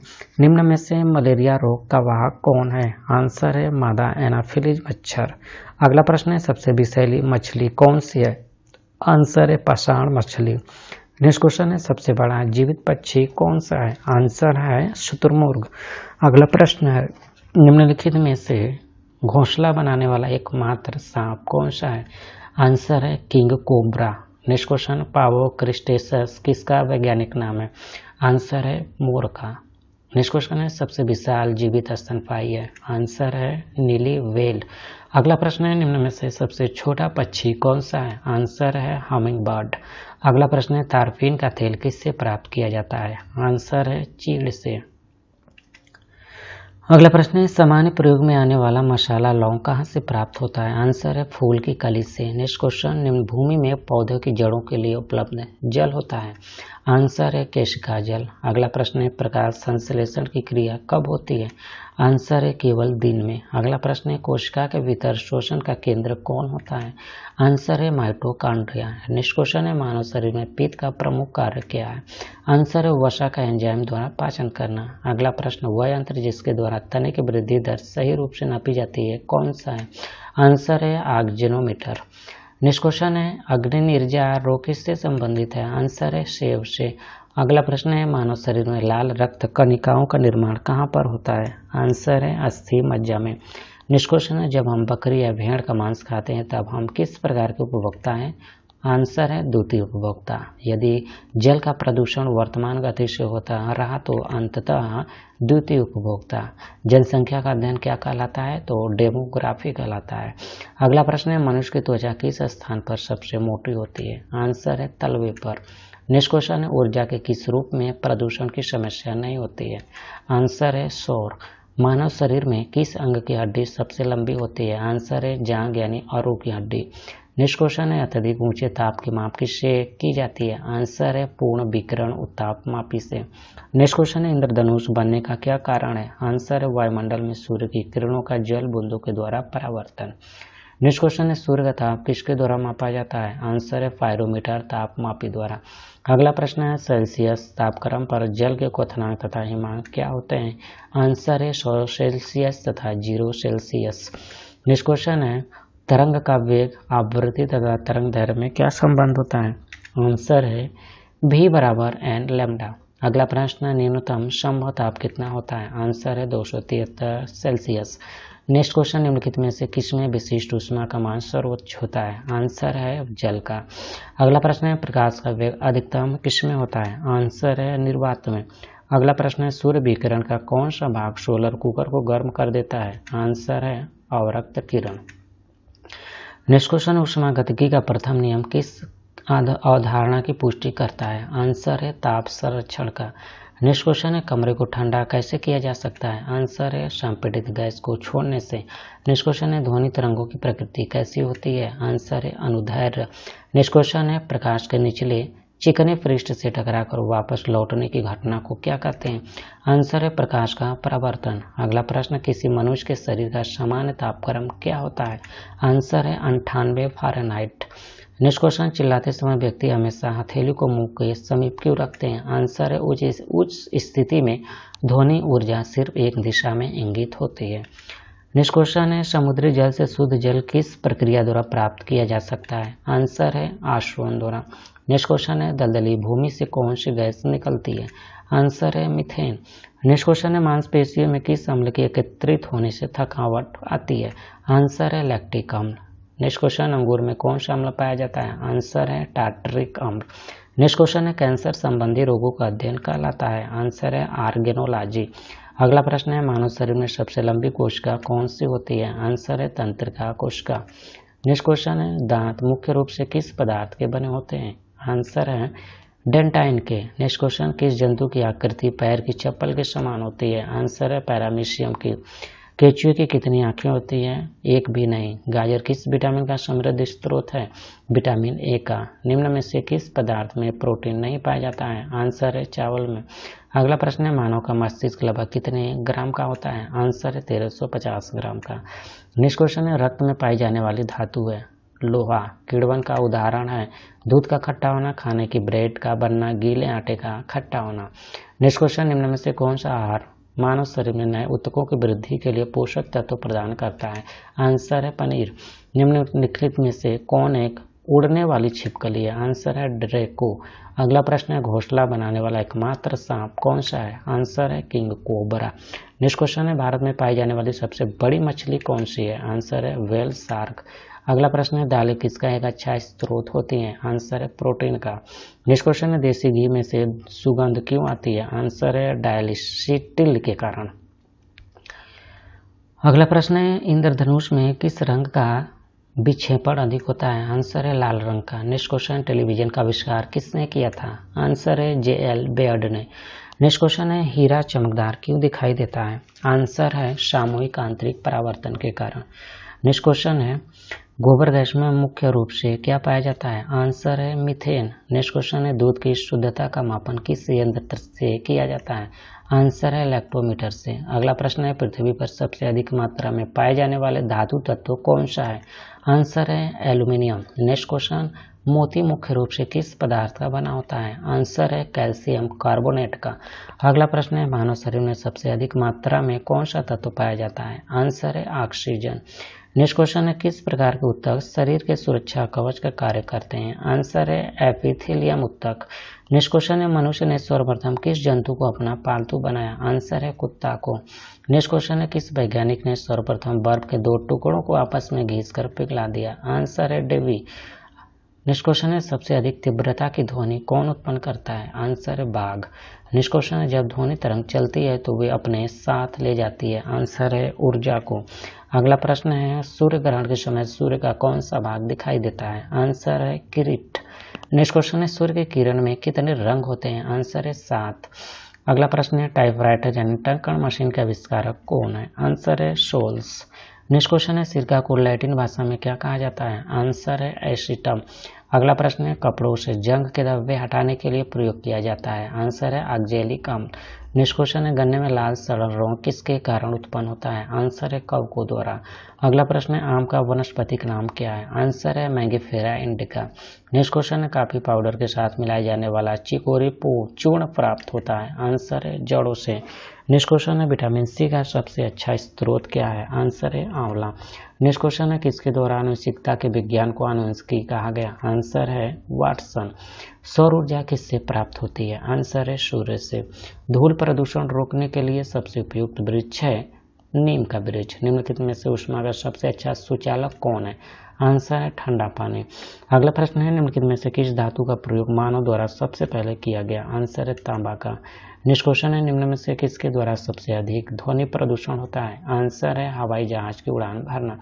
निम्न में से मलेरिया रोग का वाहक कौन है? आंसर है मादा एनाफिलीज मच्छर। अगला प्रश्न है, सबसे विषैली मछली कौन सी है? आंसर है पाषाण मछली। नेक्स्ट क्वेश्चन है, सबसे बड़ा जीवित पक्षी कौन सा है? आंसर है शुतुरमुर्ग। अगला प्रश्न है, निम्नलिखित में से घोंसला बनाने वाला एकमात्र सांप कौन सा है? आंसर है किंग कोबरा। नेक्स्ट क्वेश्चन, पावो क्रिस्टेसस किसका वैज्ञानिक नाम है? आंसर है मोर का। नेक्स्ट क्वेश्चन है, सबसे विशाल जीवित स्तनपायी है? आंसर है नीली व्हेल। अगला प्रश्न है, निम्न में से सबसे छोटा पक्षी कौन सा है? आंसर है हमिंग बर्ड। अगला प्रश्न है, तारपीन का तेल किससे प्राप्त किया जाता है? आंसर है चीड़ से। अगला प्रश्न है, सामान्य प्रयोग में आने वाला मसाला लौंग कहाँ से प्राप्त होता है? आंसर है फूल की कली से। नेक्स्ट क्वेश्चन, निम्न भूमि में पौधों की जड़ों के लिए उपलब्ध जल होता है? आंसर है केशिका जल। अगला प्रश्न है प्रकाश संश्लेषण की क्रिया कब होती है? आंसर है केवल दिन में। अगला प्रश्न है कोशिका के भीतर शोषण का केंद्र कौन होता है? आंसर है माइटोकॉन्ड्रिया। नेक्स्ट क्वेश्चन है मानव शरीर में पित्त का प्रमुख कार्य क्या है? आंसर है वसा का एंजाइम द्वारा पाचन करना। अगला प्रश्न वह यंत्र जिसके द्वारा तने की वृद्धि दर सही रूप से नापी जाती है कौन सा है? आंसर है ऑक्सीजनोमीटर। नेक्स्ट क्वेश्चन है अग्नि निर्जा रोग किससे संबंधित है? आंसर है सेब से। अगला प्रश्न है मानव शरीर में लाल रक्त कणिकाओं का निर्माण कहाँ पर होता है? आंसर है अस्थि मज्जा में। नेक्स्ट क्वेश्चन है जब हम बकरी या भेड़ का मांस खाते हैं तब हम किस प्रकार के उपभोक्ता हैं? आंसर है द्वितीय उपभोक्ता। यदि जल का प्रदूषण वर्तमान गति से होता रहा तो अंततः द्वितीय उपभोक्ता। जनसंख्या का अध्ययन क्या कहलाता है? तो डेमोग्राफी कहलाता है। अगला प्रश्न है मनुष्य की त्वचा किस स्थान पर सबसे मोटी होती है? आंसर है तलवे पर। नेक्स्ट क्वेश्चन है ऊर्जा के किस रूप में प्रदूषण की समस्या नहीं होती है? आंसर है सौर। मानव शरीर में किस अंग की हड्डी सबसे लंबी होती है? आंसर है जांघ यानी अरू की हड्डी। नेक्स्ट क्वेश्चन है अत्यधिक ऊंचे ताप की माप किससे की जाती है? आंसर है पूर्ण विकिरण उत्ताप मापी से। नेक्स्ट क्वेश्चन है इंद्रधनुष बनने का क्या कारण है? आंसर है वायुमंडल में सूर्य की किरणों का जल बूंदों के द्वारा परावर्तन। नेक्स्ट क्वेश्चन है सूर्य का ताप किसके द्वारा मापा जाता है? आंसर है पायरोमीटर ताप मापी द्वारा। अगला प्रश्न है सेल्सियस तापक्रम पर जल के क्वथनांक तथा हिमांक क्या होते हैं? आंसर है 100 सेल्सियस तथा 0 सेल्सियस। नेक्स्ट क्वेश्चन है तरंग का वेग आवृत्ति तथा तरंग दैर्घ्य में क्या संबंध होता है? आंसर है v बराबर n लैम्डा। अगला प्रश्न है न्यूनतम संभव ताप कितना होता है? आंसर है 273 सेल्सियस। नेक्स्ट क्वेश्चन निम्नलिखित में से किसमें विशिष्ट ऊष्मा का मान सर्वोच्च होता है? आंसर है जल का। अगला प्रश्न है प्रकाश का वेग अधिकतम किसमें होता है? आंसर है निर्वात में। अगला प्रश्न है सूर्य विकिरण का कौन सा भाग सोलर कुकर को गर्म कर देता है? आंसर है अवरक्त किरण। नेक्स्ट क्वेश्चन ऊष्मागतिकी का प्रथम नियम किस अवधारणा की पुष्टि करता है? आंसर है ताप संरक्षण का। नेक्स्ट क्वेश्चन है कमरे को ठंडा कैसे किया जा सकता है? आंसर है संपीड़ित गैस को छोड़ने से। नेक्स्ट क्वेश्चन है ध्वनि तरंगों की प्रकृति कैसी होती है? आंसर है अनुदैर्घ्य। नेक्स्ट क्वेश्चन है प्रकाश के निचले चिकने पृष्ठ से टकराकर वापस लौटने की घटना को क्या कहते हैं? आंसर है प्रकाश का परावर्तन। अगला प्रश्न किसी मनुष्य के शरीर का सामान्य तापक्रम क्या होता है? आंसर है 98 फ़ारेनहाइट। नेक्स्ट क्वेश्चन चिल्लाते समय व्यक्ति हमेशा हथेली को मुंह के समीप क्यों रखते हैं? आंसर है उच्च स्थिति में ध्वनि ऊर्जा सिर्फ एक दिशा में इंगित होती है। नेक्स्ट क्वेश्चन है समुद्री जल से शुद्ध जल किस प्रक्रिया द्वारा प्राप्त किया जा सकता है? आंसर है आशोधन द्वारा। नेक्स्ट क्वेश्चन है दलदली भूमि से कौन सी गैस निकलती है? आंसर है मीथेन। नेक्स्ट क्वेश्चन है मांसपेशियों में किस अम्ल के एकत्रित होने से थकावट आती है? आंसर है लैक्टिक अम्ल। नेक्स्ट क्वेश्चन अंगूर में कौन सा अम्ल पाया जाता है? आंसर है टार्टरिक अम्ल। नेक्स्ट क्वेश्चन है कैंसर संबंधी रोगों का अध्ययन कहलाता है? आंसर है ऑर्गेनोलॉजी। अगला प्रश्न है मानव शरीर में सबसे लंबी कोशिका कौन सी होती है? आंसर है तंत्रिका कोशिका। नेक्स्ट क्वेश्चन है दांत मुख्य रूप से किस पदार्थ के बने होते हैं? आंसर है डेंटाइन के। नेक्स्ट क्वेश्चन किस जंतु की आकृति पैर की चप्पल के समान होती है? आंसर है पैरामीशियम की। केचुए की कितनी आंखें होती हैं? एक भी नहीं। गाजर किस विटामिन का समृद्ध स्रोत है? विटामिन ए का। निम्न में से किस पदार्थ में प्रोटीन नहीं पाया जाता है? आंसर है चावल में। अगला प्रश्न है मानव का मस्तिष्क लगभग कितने ग्राम का होता है? आंसर है 1350 ग्राम का। नेक्स्ट क्वेश्चन है रक्त में पाई जाने वाली धातु है लोहा। किण्वन का उदाहरण है दूध का खट्टा होना, खाने की ब्रेड का बनना, गीले आटे का खट्टा होना। नेक्स्ट क्वेश्चन निम्न में से कौन सा आहार मानव शरीर में नए ऊतकों की वृद्धि के लिए पोषक तत्व प्रदान करता है? आंसर है पनीर। निम्नलिखित में से कौन एक उड़ने वाली छिपकली है? आंसर है ड्रैको। अगला प्रश्न है घोंसला बनाने वाला एकमात्र सांप कौन सा है? आंसर है किंग कोबरा। नेक्स्ट क्वेश्चन है भारत में पाई जाने वाली सबसे बड़ी मछली कौन सी है? आंसर है व्हेल शार्क। अगला प्रश्न है दालें किसका एक अच्छा स्रोत होती हैं? आंसर है प्रोटीन का। नेक्स्ट क्वेश्चन है देसी घी में से सुगंध क्यों आती है? आंसर है डायलिसिटिल के कारण। अगला प्रश्न है इंद्रधनुष में किस रंग का विक्षेपण अधिक होता है? आंसर है लाल रंग का। नेक्स्ट क्वेश्चन टेलीविजन का आविष्कार किसने किया था? आंसर है JL बेयर्ड ने। नेक्स्ट क्वेश्चन है हीरा चमकदार क्यों दिखाई देता है? आंसर है सामूहिक आंतरिक परावर्तन के कारण। नेक्स्ट क्वेश्चन है गोबर गैस में मुख्य रूप से क्या पाया जाता है? आंसर है मीथेन। नेक्स्ट क्वेश्चन है दूध की शुद्धता का मापन किस यंत्र से किया जाता है? आंसर है लैक्टोमीटर से। अगला प्रश्न है पृथ्वी पर सबसे अधिक मात्रा में पाए जाने वाले धातु तत्व कौन सा है? आंसर है एल्यूमिनियम। नेक्स्ट क्वेश्चन, मोती मुख्य रूप से किस पदार्थ का बना होता है? आंसर है कैल्शियम कार्बोनेट का। अगला प्रश्न है मानव शरीर में सबसे अधिक मात्रा में कौन सा तत्व पाया जाता है? आंसर है ऑक्सीजन। नेक्स्ट क्वेश्चन है किस प्रकार के ऊतक शरीर के सुरक्षा कवच का कार्य करते हैं? आंसर है एपिथेलियम ऊतक। नेक्स्ट क्वेश्चन है मनुष्य ने सर्वप्रथम किस जंतु को अपना पालतू बनाया? आंसर है कुत्ता को। नेक्स्ट क्वेश्चन है किस वैज्ञानिक ने सर्वप्रथम बर्फ के दो टुकड़ों को आपस में घिसकर पिघला दिया? आंसर है डेवी। नेक्स्ट क्वेश्चन है सबसे अधिक तीव्रता की ध्वनि कौन उत्पन्न करता है? आंसर है बाघ। नेक्स्ट क्वेश्चन है जब ध्वनि तरंग चलती है तो वे अपने साथ ले जाती है? आंसर है ऊर्जा को। अगला प्रश्न है सूर्य ग्रहण के समय सूर्य का कौन सा भाग दिखाई देता है? आंसर है किरीट। नेक्स्ट क्वेश्चन है सूर्य की किरण में कितने रंग होते हैं? आंसर है 7। अगला प्रश्न है टाइपराइटर यानी टंकण मशीन के आविष्कारक कौन है? आंसर है सोल्स। नेक्स्ट क्वेश्चन है सिरका को लैटिन भाषा में क्या कहा जाता है? आंसर है एसिटम। अगला प्रश्न है कपड़ों से जंग के धब्बे हटाने के लिए प्रयोग किया जाता है? आंसर है ऑक्जेलिक अम्ल। नेक्स्ट क्वेश्चन है गन्ने में लाल सड़न रोग किसके कारण उत्पन्न होता है? आंसर है कवकों द्वारा। अगला प्रश्न है आम का वानस्पतिक नाम क्या है? आंसर है मैंगिफेरा इंडिका। नेक्स्ट क्वेश्चन है कॉफी पाउडर के साथ मिलाए जाने वाला चिकोरी चूर्ण प्राप्त होता है? आंसर है जड़ों से। नेक्स्ट क्वेश्चन है विटामिन सी का सबसे अच्छा स्रोत क्या है? आंसर है आंवला। नेक्स्ट क्वेश्चन है किसके द्वारा आनुवंशिकता के विज्ञान को आनुवंशिकी कहा गया? आंसर है वाटसन। सौर ऊर्जा किससे प्राप्त होती है? आंसर है सूर्य से। धूल प्रदूषण रोकने के लिए सबसे उपयुक्त वृक्ष है नीम का वृक्ष। निम्नलिखित में से ऊष्मा का सबसे अच्छा सुचालक कौन है? आंसर है ठंडा पानी। अगला प्रश्न है निम्नलिखित में से किस धातु का प्रयोग मानव द्वारा सबसे पहले किया गया? आंसर है तांबा का। नेक्स्ट क्वेश्चन है निम्न में से किसके द्वारा सबसे अधिक ध्वनि प्रदूषण होता है? आंसर है हवाई जहाज की उड़ान भरना।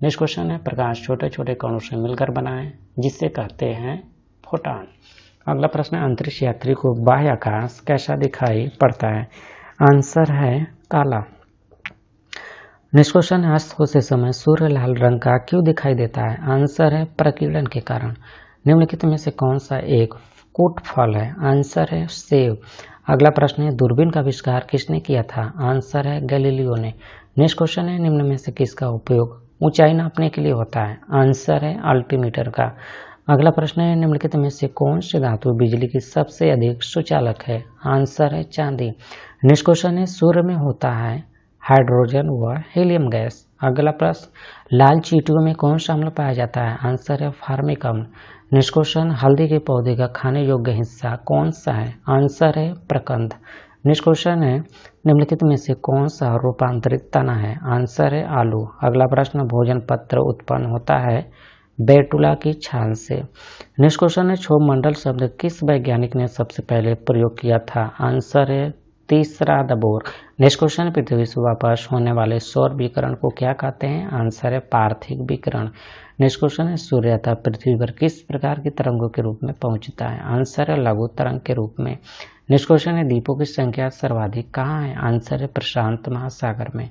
नेक्स्ट क्वेश्चन है प्रकाश छोटे छोटे कणों से मिलकर बना है जिससे कहते हैं फोटॉन। अगला प्रश्न है अंतरिक्ष यात्री को बाह्य आकाश कैसा दिखाई पड़ता है? आंसर है काला। नेक्स्ट क्वेश्चन है अस्त होते समय सूर्य लाल रंग का क्यों दिखाई देता है? आंसर है प्रकीर्णन के कारण। निम्नलिखित में से कौन सा एक कूट फल है? आंसर है सेब। अगला प्रश्न है दूरबीन का आविष्कार किसने किया था? आंसर है गैलीलियो ने। नेक्स्ट क्वेश्चन है निम्न में से किसका उपयोग ऊंचाई नापने के लिए होता है? आंसर है अल्टीमीटर का। अगला प्रश्न है निम्नलिखित में से कौन सी धातु बिजली की सबसे अधिक सुचालक है? आंसर है चांदी। नेक्स्ट क्वेश्चन है सूर्य में होता है हाइड्रोजन व हीलियम गैस। अगला प्रश्न लाल चींटियों में कौन सा अम्ल पाया जाता है? आंसर है फार्मिक अम्ल। नेक्स्ट क्वेश्चन हल्दी के पौधे का खाने योग्य हिस्सा कौन सा है? आंसर है प्रकंद। नेक्स्ट क्वेश्चन है निम्नलिखित में से कौन सा रूपांतरित तना है? आंसर है आलू। अगला प्रश्न भोजन पत्र उत्पन्न होता है बेटुला की छाल से। नेक्स्ट क्वेश्चन है क्षोभ मंडल शब्द किस वैज्ञानिक ने सबसे पहले प्रयोग किया था? आंसर है तीसरा दबोर। नेक्स्ट क्वेश्चन पृथ्वी से वापस होने वाले सौर विकिरण को क्या कहते हैं? आंसर है पार्थिव विकिरण। नेक्स्ट क्वेश्चन है सूर्यता पृथ्वी पर किस प्रकार की तरंगों के रूप में पहुंचता है? आंसर है लघु तरंग के रूप में। नेक्स्ट क्वेश्चन है द्वीपों की संख्या सर्वाधिक कहाँ है? आंसर है प्रशांत महासागर में।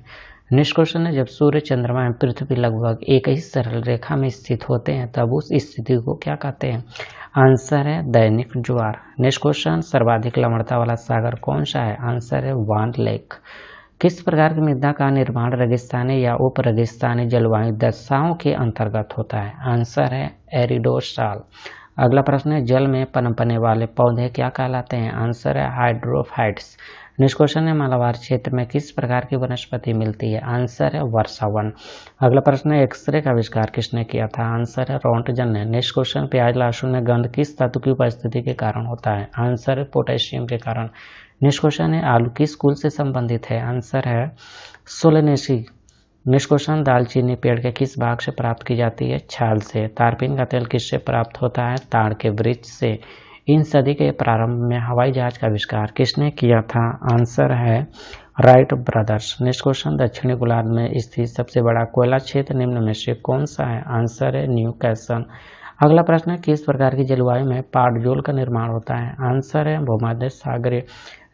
नेक्स्ट क्वेश्चन है जब सूर्य चंद्रमा एवं पृथ्वी लगभग एक ही सरल रेखा में स्थित होते हैं तब उस स्थिति को क्या कहते हैं? आंसर है दैनिक ज्वार। नेक्स्ट क्वेश्चन सर्वाधिक लवणता वाला सागर कौन सा है? आंसर है वान लेक। किस प्रकार की मृदा का निर्माण रेगिस्तानी या उप रेगिस्तानी जलवायु दशाओं के अंतर्गत होता है? आंसर है एरिडोसाल। अगला प्रश्न है जल में पनपने वाले पौधे क्या कहलाते हैं? आंसर है हाइड्रोफाइट्स। नेक्स्ट क्वेश्चन है मालाबार क्षेत्र में किस प्रकार की वनस्पति मिलती है? आंसर है वर्षावन। अगला प्रश्न है एक्सरे का आविष्कार किसने किया था? आंसर है रोंटगन ने। नेक्स्ट क्वेश्चन प्याज लहसुन में गंध किस धातु की उपस्थिति के कारण होता है? आंसर है पोटेशियम के कारण। नेक्स्ट क्वेश्चन है आलू किस कुल से संबंधित है? आंसर है सोलेनेसी। नेक्स्ट क्वेश्चन दालचीनी पेड़ के किस भाग से प्राप्त की जाती है? छाल से। तारपीन का तेल किससे प्राप्त होता है? ताड़ के वृक्ष से। इन सदी के प्रारंभ में हवाई जहाज का आविष्कार किसने किया था? आंसर है राइट ब्रदर्स। नेक्स्ट क्वेश्चन दक्षिणी गोलार्ध में स्थित सबसे बड़ा कोयला क्षेत्र निम्न में से कौन सा है? आंसर है न्यू कैसल। अगला प्रश्न है किस प्रकार की जलवायु में पाटजोल का निर्माण होता है? आंसर है भूमध्य सागरीय।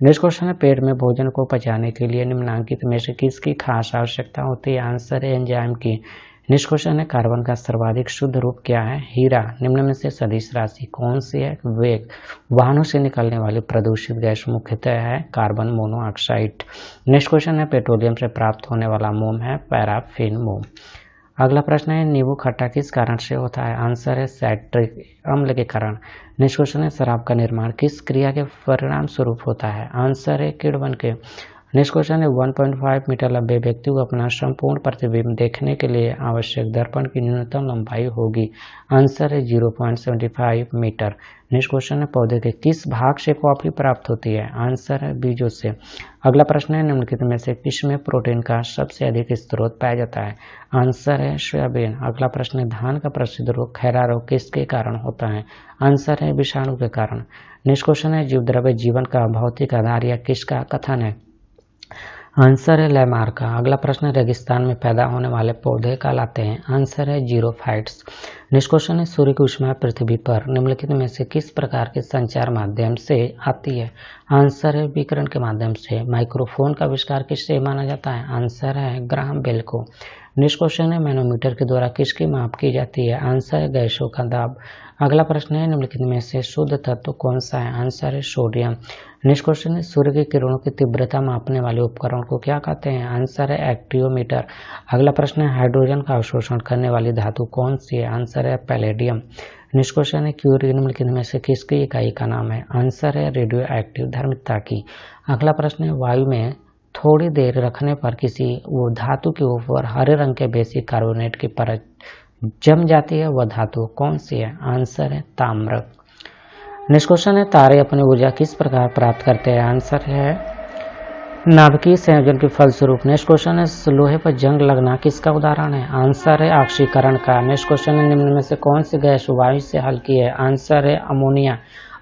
नेक्स्ट क्वेश्चन है पेट में भोजन को पचाने के लिए निम्नलिखित में से किसकी खास आवश्यकता होती है? आंसर है एंजाइम की। नेक्स्ट क्वेश्चन है कार्बन का सर्वाधिक शुद्ध रूप क्या है? हीरा। निम्न में से सदिश राशि कौन सी है? वेग। वाहनों से निकलने वाली प्रदूषित गैस मुख्यतः है कार्बन मोनोऑक्साइड। नेक्स्ट क्वेश्चन है पेट्रोलियम से प्राप्त होने वाला मोम है पैराफिन मोम। अगला प्रश्न है नींबू खट्टा किस कारण से होता है? आंसर है साइट्रिक अम्ल के कारण। नेक्स्ट क्वेश्चन है शराब का निर्माण किस क्रिया के परिणाम स्वरूप होता है? आंसर है किण्वन के। नेक्स्ट क्वेश्चन है 1.5 मीटर लंबे व्यक्ति को अपना संपूर्ण प्रतिबिंब देखने के लिए आवश्यक दर्पण की न्यूनतम लंबाई होगी। आंसर है 0.75 मीटर। नेक्स्ट क्वेश्चन है पौधे के किस भाग से कॉफी प्राप्त होती है? आंसर है बीजों से। अगला प्रश्न है निम्नलिखित में से किसमें प्रोटीन का सबसे अधिक स्रोत पाया जाता है? आंसर है सोयाबीन। अगला प्रश्न है धान का प्रसिद्ध रोग खैरा रोग किसके कारण होता है? आंसर है विषाणु के कारण। नेक्स्ट क्वेश्चन है जीव द्रव्य जीवन का भौतिक आधार या किसका कथन है? आंसर है लैमार्क का। अगला प्रश्न रेगिस्तान में पैदा होने वाले पौधे कहलाते हैं? आंसर है जीरोफाइट्स। नेक्स्ट क्वेश्चन है सूर्य की ऊष्मा पृथ्वी पर निम्नलिखित में से किस प्रकार के संचार माध्यम से आती है? आंसर है विकिरण के माध्यम से। माइक्रोफोन का आविष्कार किससे माना जाता है? आंसर है ग्राहम बेल को। नेक्स्ट क्वेश्चन है मैनोमीटर के द्वारा किसकी माप की जाती है? आंसर है गैसों का दाब। अगला प्रश्न है निम्नलिखित में से शुद्ध तत्व कौन सा है? आंसर है सोडियम। नेक्स्ट क्वेश्चन है सूर्य की किरणों की तीव्रता मापने वाले उपकरण को क्या कहते हैं? आंसर है एक्टियोमीटर। अगला प्रश्न है हाइड्रोजन का अवशोषण करने वाली धातु कौन सी है? आंसर है पैलेडियम। नेक्स्ट क्वेश्चन है क्यूरी निम्नलिखित में से किसकी इकाई का नाम है? आंसर है रेडियो एक्टिव धर्मिता की। अगला प्रश्न है वायु में थोड़ी देर रखने पर किसी वो धातु के ऊपर हरे रंग के बेसिक कार्बोनेट की परत जम जाती है, वह धातु कौन सी है? आंसर है ताम्र। नेक्स्ट क्वेश्चन है तारे अपनी ऊर्जा किस प्रकार प्राप्त करते हैं? आंसर है नाभिकीय संयोजन के फलस्वरूप। नेक्स्ट क्वेश्चन है लोहे पर जंग लगना किसका उदाहरण है? आंसर है ऑक्सीकरण का। नेक्स्ट क्वेश्चन है निम्न में से कौन सी गैस वायु से हल्की है? आंसर है अमोनिया।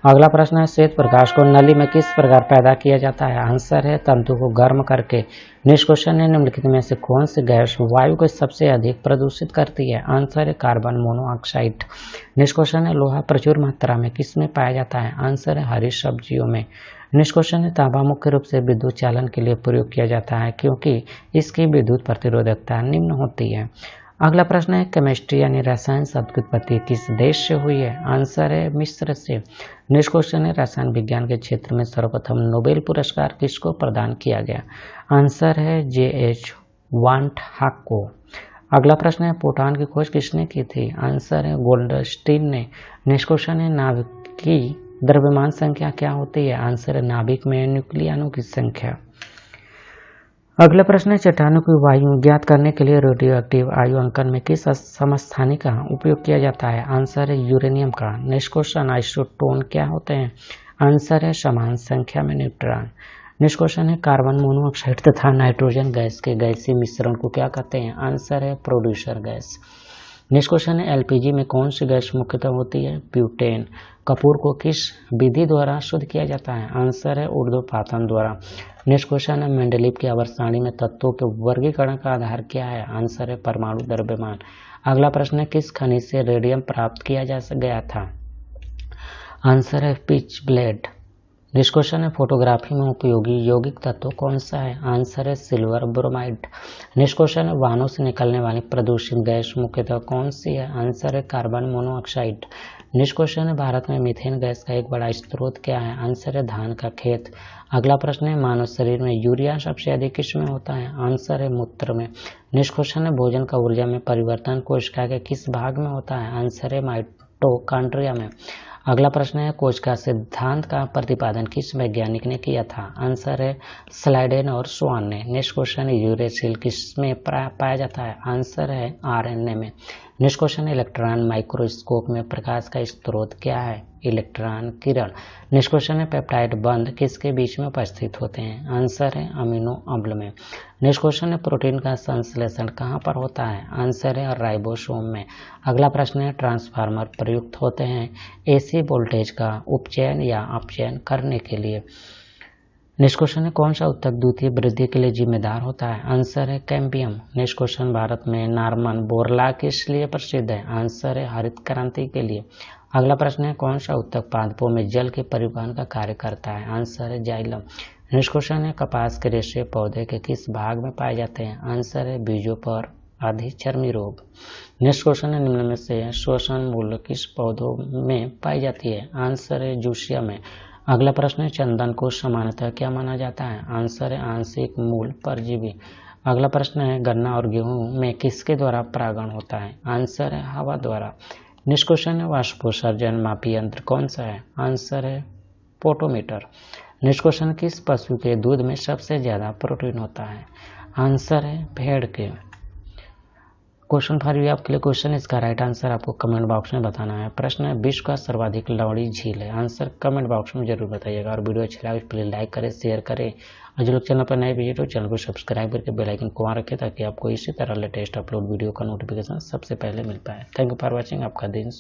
अगला प्रश्न है श्वेत प्रकाश को नली में किस प्रकार पैदा किया जाता है? आंसर है तंतु को गर्म करके। नेक्स्ट क्वेश्चन है निम्नलिखित में से कौन सी गैस वायु को सबसे अधिक प्रदूषित करती है? आंसर है कार्बन मोनोऑक्साइड। नेक्स्ट क्वेश्चन है लोहा प्रचुर मात्रा में किस में पाया जाता है? आंसर है हरी सब्जियों में। नेक्स्ट क्वेश्चन है तांबा मुख्य रूप से विद्युत चालन के लिए प्रयोग किया जाता है क्योंकि इसकी विद्युत प्रतिरोधकता निम्न होती है। अगला प्रश्न है केमिस्ट्री यानी रसायन शब्द की उत्पत्ति किस देश से हुई है? आंसर है मिस्र से। नेक्स्ट क्वेश्चन है रसायन विज्ञान के क्षेत्र में सर्वप्रथम नोबेल पुरस्कार किसको प्रदान किया गया? आंसर है J.H. वांट हाक को। अगला प्रश्न है प्रोटॉन की खोज किसने की थी? आंसर है गोल्डस्टीन ने। नेक्स्ट क्वेश्चन है नाभिक की द्रव्यमान संख्या क्या होती है? आंसर है नाभिक में न्यूक्लियनों की संख्या। अगला प्रश्न है चट्टानों की वायु ज्ञात करने के लिए रेडियो एक्टिव आयु अंकन में किस समस्थानी का उपयोग किया जाता है? आंसर है यूरेनियम का। नेक्स्ट क्वेश्चन आइसोटोन क्या होते हैं? आंसर है समान संख्या में न्यूट्रॉन। नेक्स्ट क्वेश्चन है कार्बन मोनोऑक्साइड तथा नाइट्रोजन गैस के गैसीय मिश्रण को क्या कहते हैं? आंसर है प्रोड्यूसर गैस। नेक्स्ट क्वेश्चन है एलपीजी में कौन सी गैस मुख्यतः होती है? ब्यूटेन। कपूर को किस विधि द्वारा शुद्ध किया जाता है? आंसर है ऊर्ध्वपातन द्वारा। नेक्स्ट क्वेश्चन है मेंडलीव की आवर्त सारणी में तत्वों के वर्गीकरण का आधार क्या है? आंसर है परमाणु द्रव्यमान। अगला प्रश्न है किस खनिज से रेडियम प्राप्त किया जा गया था? आंसर है पिच ब्लेड। नेक्स्ट क्वेश्चन है फोटोग्राफी में उपयोगी यौगिक तत्व कौन सा है? आंसर है सिल्वर ब्रोमाइड। नेक्स्ट क्वेश्चन है वाहनों से निकलने वाली प्रदूषित गैस मुख्यतः कौन सी है? आंसर है कार्बन मोनोऑक्साइड। नेक्स्ट क्वेश्चन है भारत में मीथेन गैस का एक बड़ा स्रोत क्या है? आंसर है धान का खेत। अगला प्रश्न है मानव शरीर में यूरिया सबसे अधिक किसमें होता है? आंसर है मूत्र में। नेक्स्ट क्वेश्चन है भोजन का ऊर्जा में परिवर्तन कोशिका के किस भाग में होता है? आंसर है माइटोकॉन्ड्रिया में। अगला प्रश्न है कोच का सिद्धांत का प्रतिपादन किस वैज्ञानिक ने किया था? आंसर है स्लाइडेन और स्वान ने। नेक्स्ट क्वेश्चन है यूरेसिल किस में पाया जाता है? आंसर है आरएनए में। नेक्स्ट क्वेश्चन है इलेक्ट्रॉन माइक्रोस्कोप में प्रकाश का स्रोत क्या है? इलेक्ट्रॉन किरण। नेक्स्ट क्वेश्चन है पेप्टाइड बंध किसके बीच में उपस्थित होते हैं? आंसर है अमीनो अम्ल में। नेक्स्ट क्वेश्चन है प्रोटीन का संश्लेषण कहाँ पर होता है? आंसर है राइबोसोम में। अगला प्रश्न है ट्रांसफार्मर प्रयुक्त होते हैं एसी वोल्टेज का उपचयन या अपचयन करने के लिए। नेक्स्ट क्वेश्चन है कौन सा उत्तक द्वितीय वृद्धि के लिए जिम्मेदार होता है? आंसर है कैम्बियम। नेक्स्ट क्वेश्चन भारत में नॉर्मन बोरलॉग किस लिए प्रसिद्ध है? आंसर है हरित क्रांति के लिए। अगला प्रश्न है कौन सा उत्तक पादपों में जल के परिवहन का कार्य करता है? आंसर है जाइलम। नेक्स्ट क्वेश्चन है कपास के रेशे पौधे के किस भाग में पाए जाते हैं? आंसर है बीजों पर आदि चर्मी रोग। नेक्स्ट क्वेश्चन है, निम्न में से श्वसन मूल किस पौधों में पाई जाती है? आंसर है जूशिया में। अगला प्रश्न है, चंदन को सामान्यतः क्या माना जाता है? आंसर है आंशिक मूल परजीवी। अगला प्रश्न है, गन्ना और गेहूं में किसके द्वारा परागण होता है? आंसर है हवा द्वारा। नेक्स्ट क्वेश्चन है, वाष्पोत्सर्जन मापी यंत्र कौन सा है? आंसर है पोटोमीटर। नेक्स्ट क्वेश्चन, किस पशु के दूध में सबसे ज्यादा प्रोटीन होता है? आंसर है भेड़ के। क्वेश्चन फॉर यू आपके लिए क्वेश्चन, इसका राइट आंसर आपको कमेंट बॉक्स में बताना है। प्रश्न है, विश्व का सर्वाधिक लंबी झील है? आंसर कमेंट बॉक्स में जरूर बताइएगा। और वीडियो अच्छा लगे प्लीज लाइक करें, शेयर करें, और जो लोग चैनल पर नए विजिट हो चैनल को सब्सक्राइब करके बेल आइकन को वहाँ रखें ताकि आपको इसी तरह लेटेस्ट अपलोड वीडियो का नोटिफिकेशन सबसे पहले मिल पाए। Thank you for watching. आपका दिन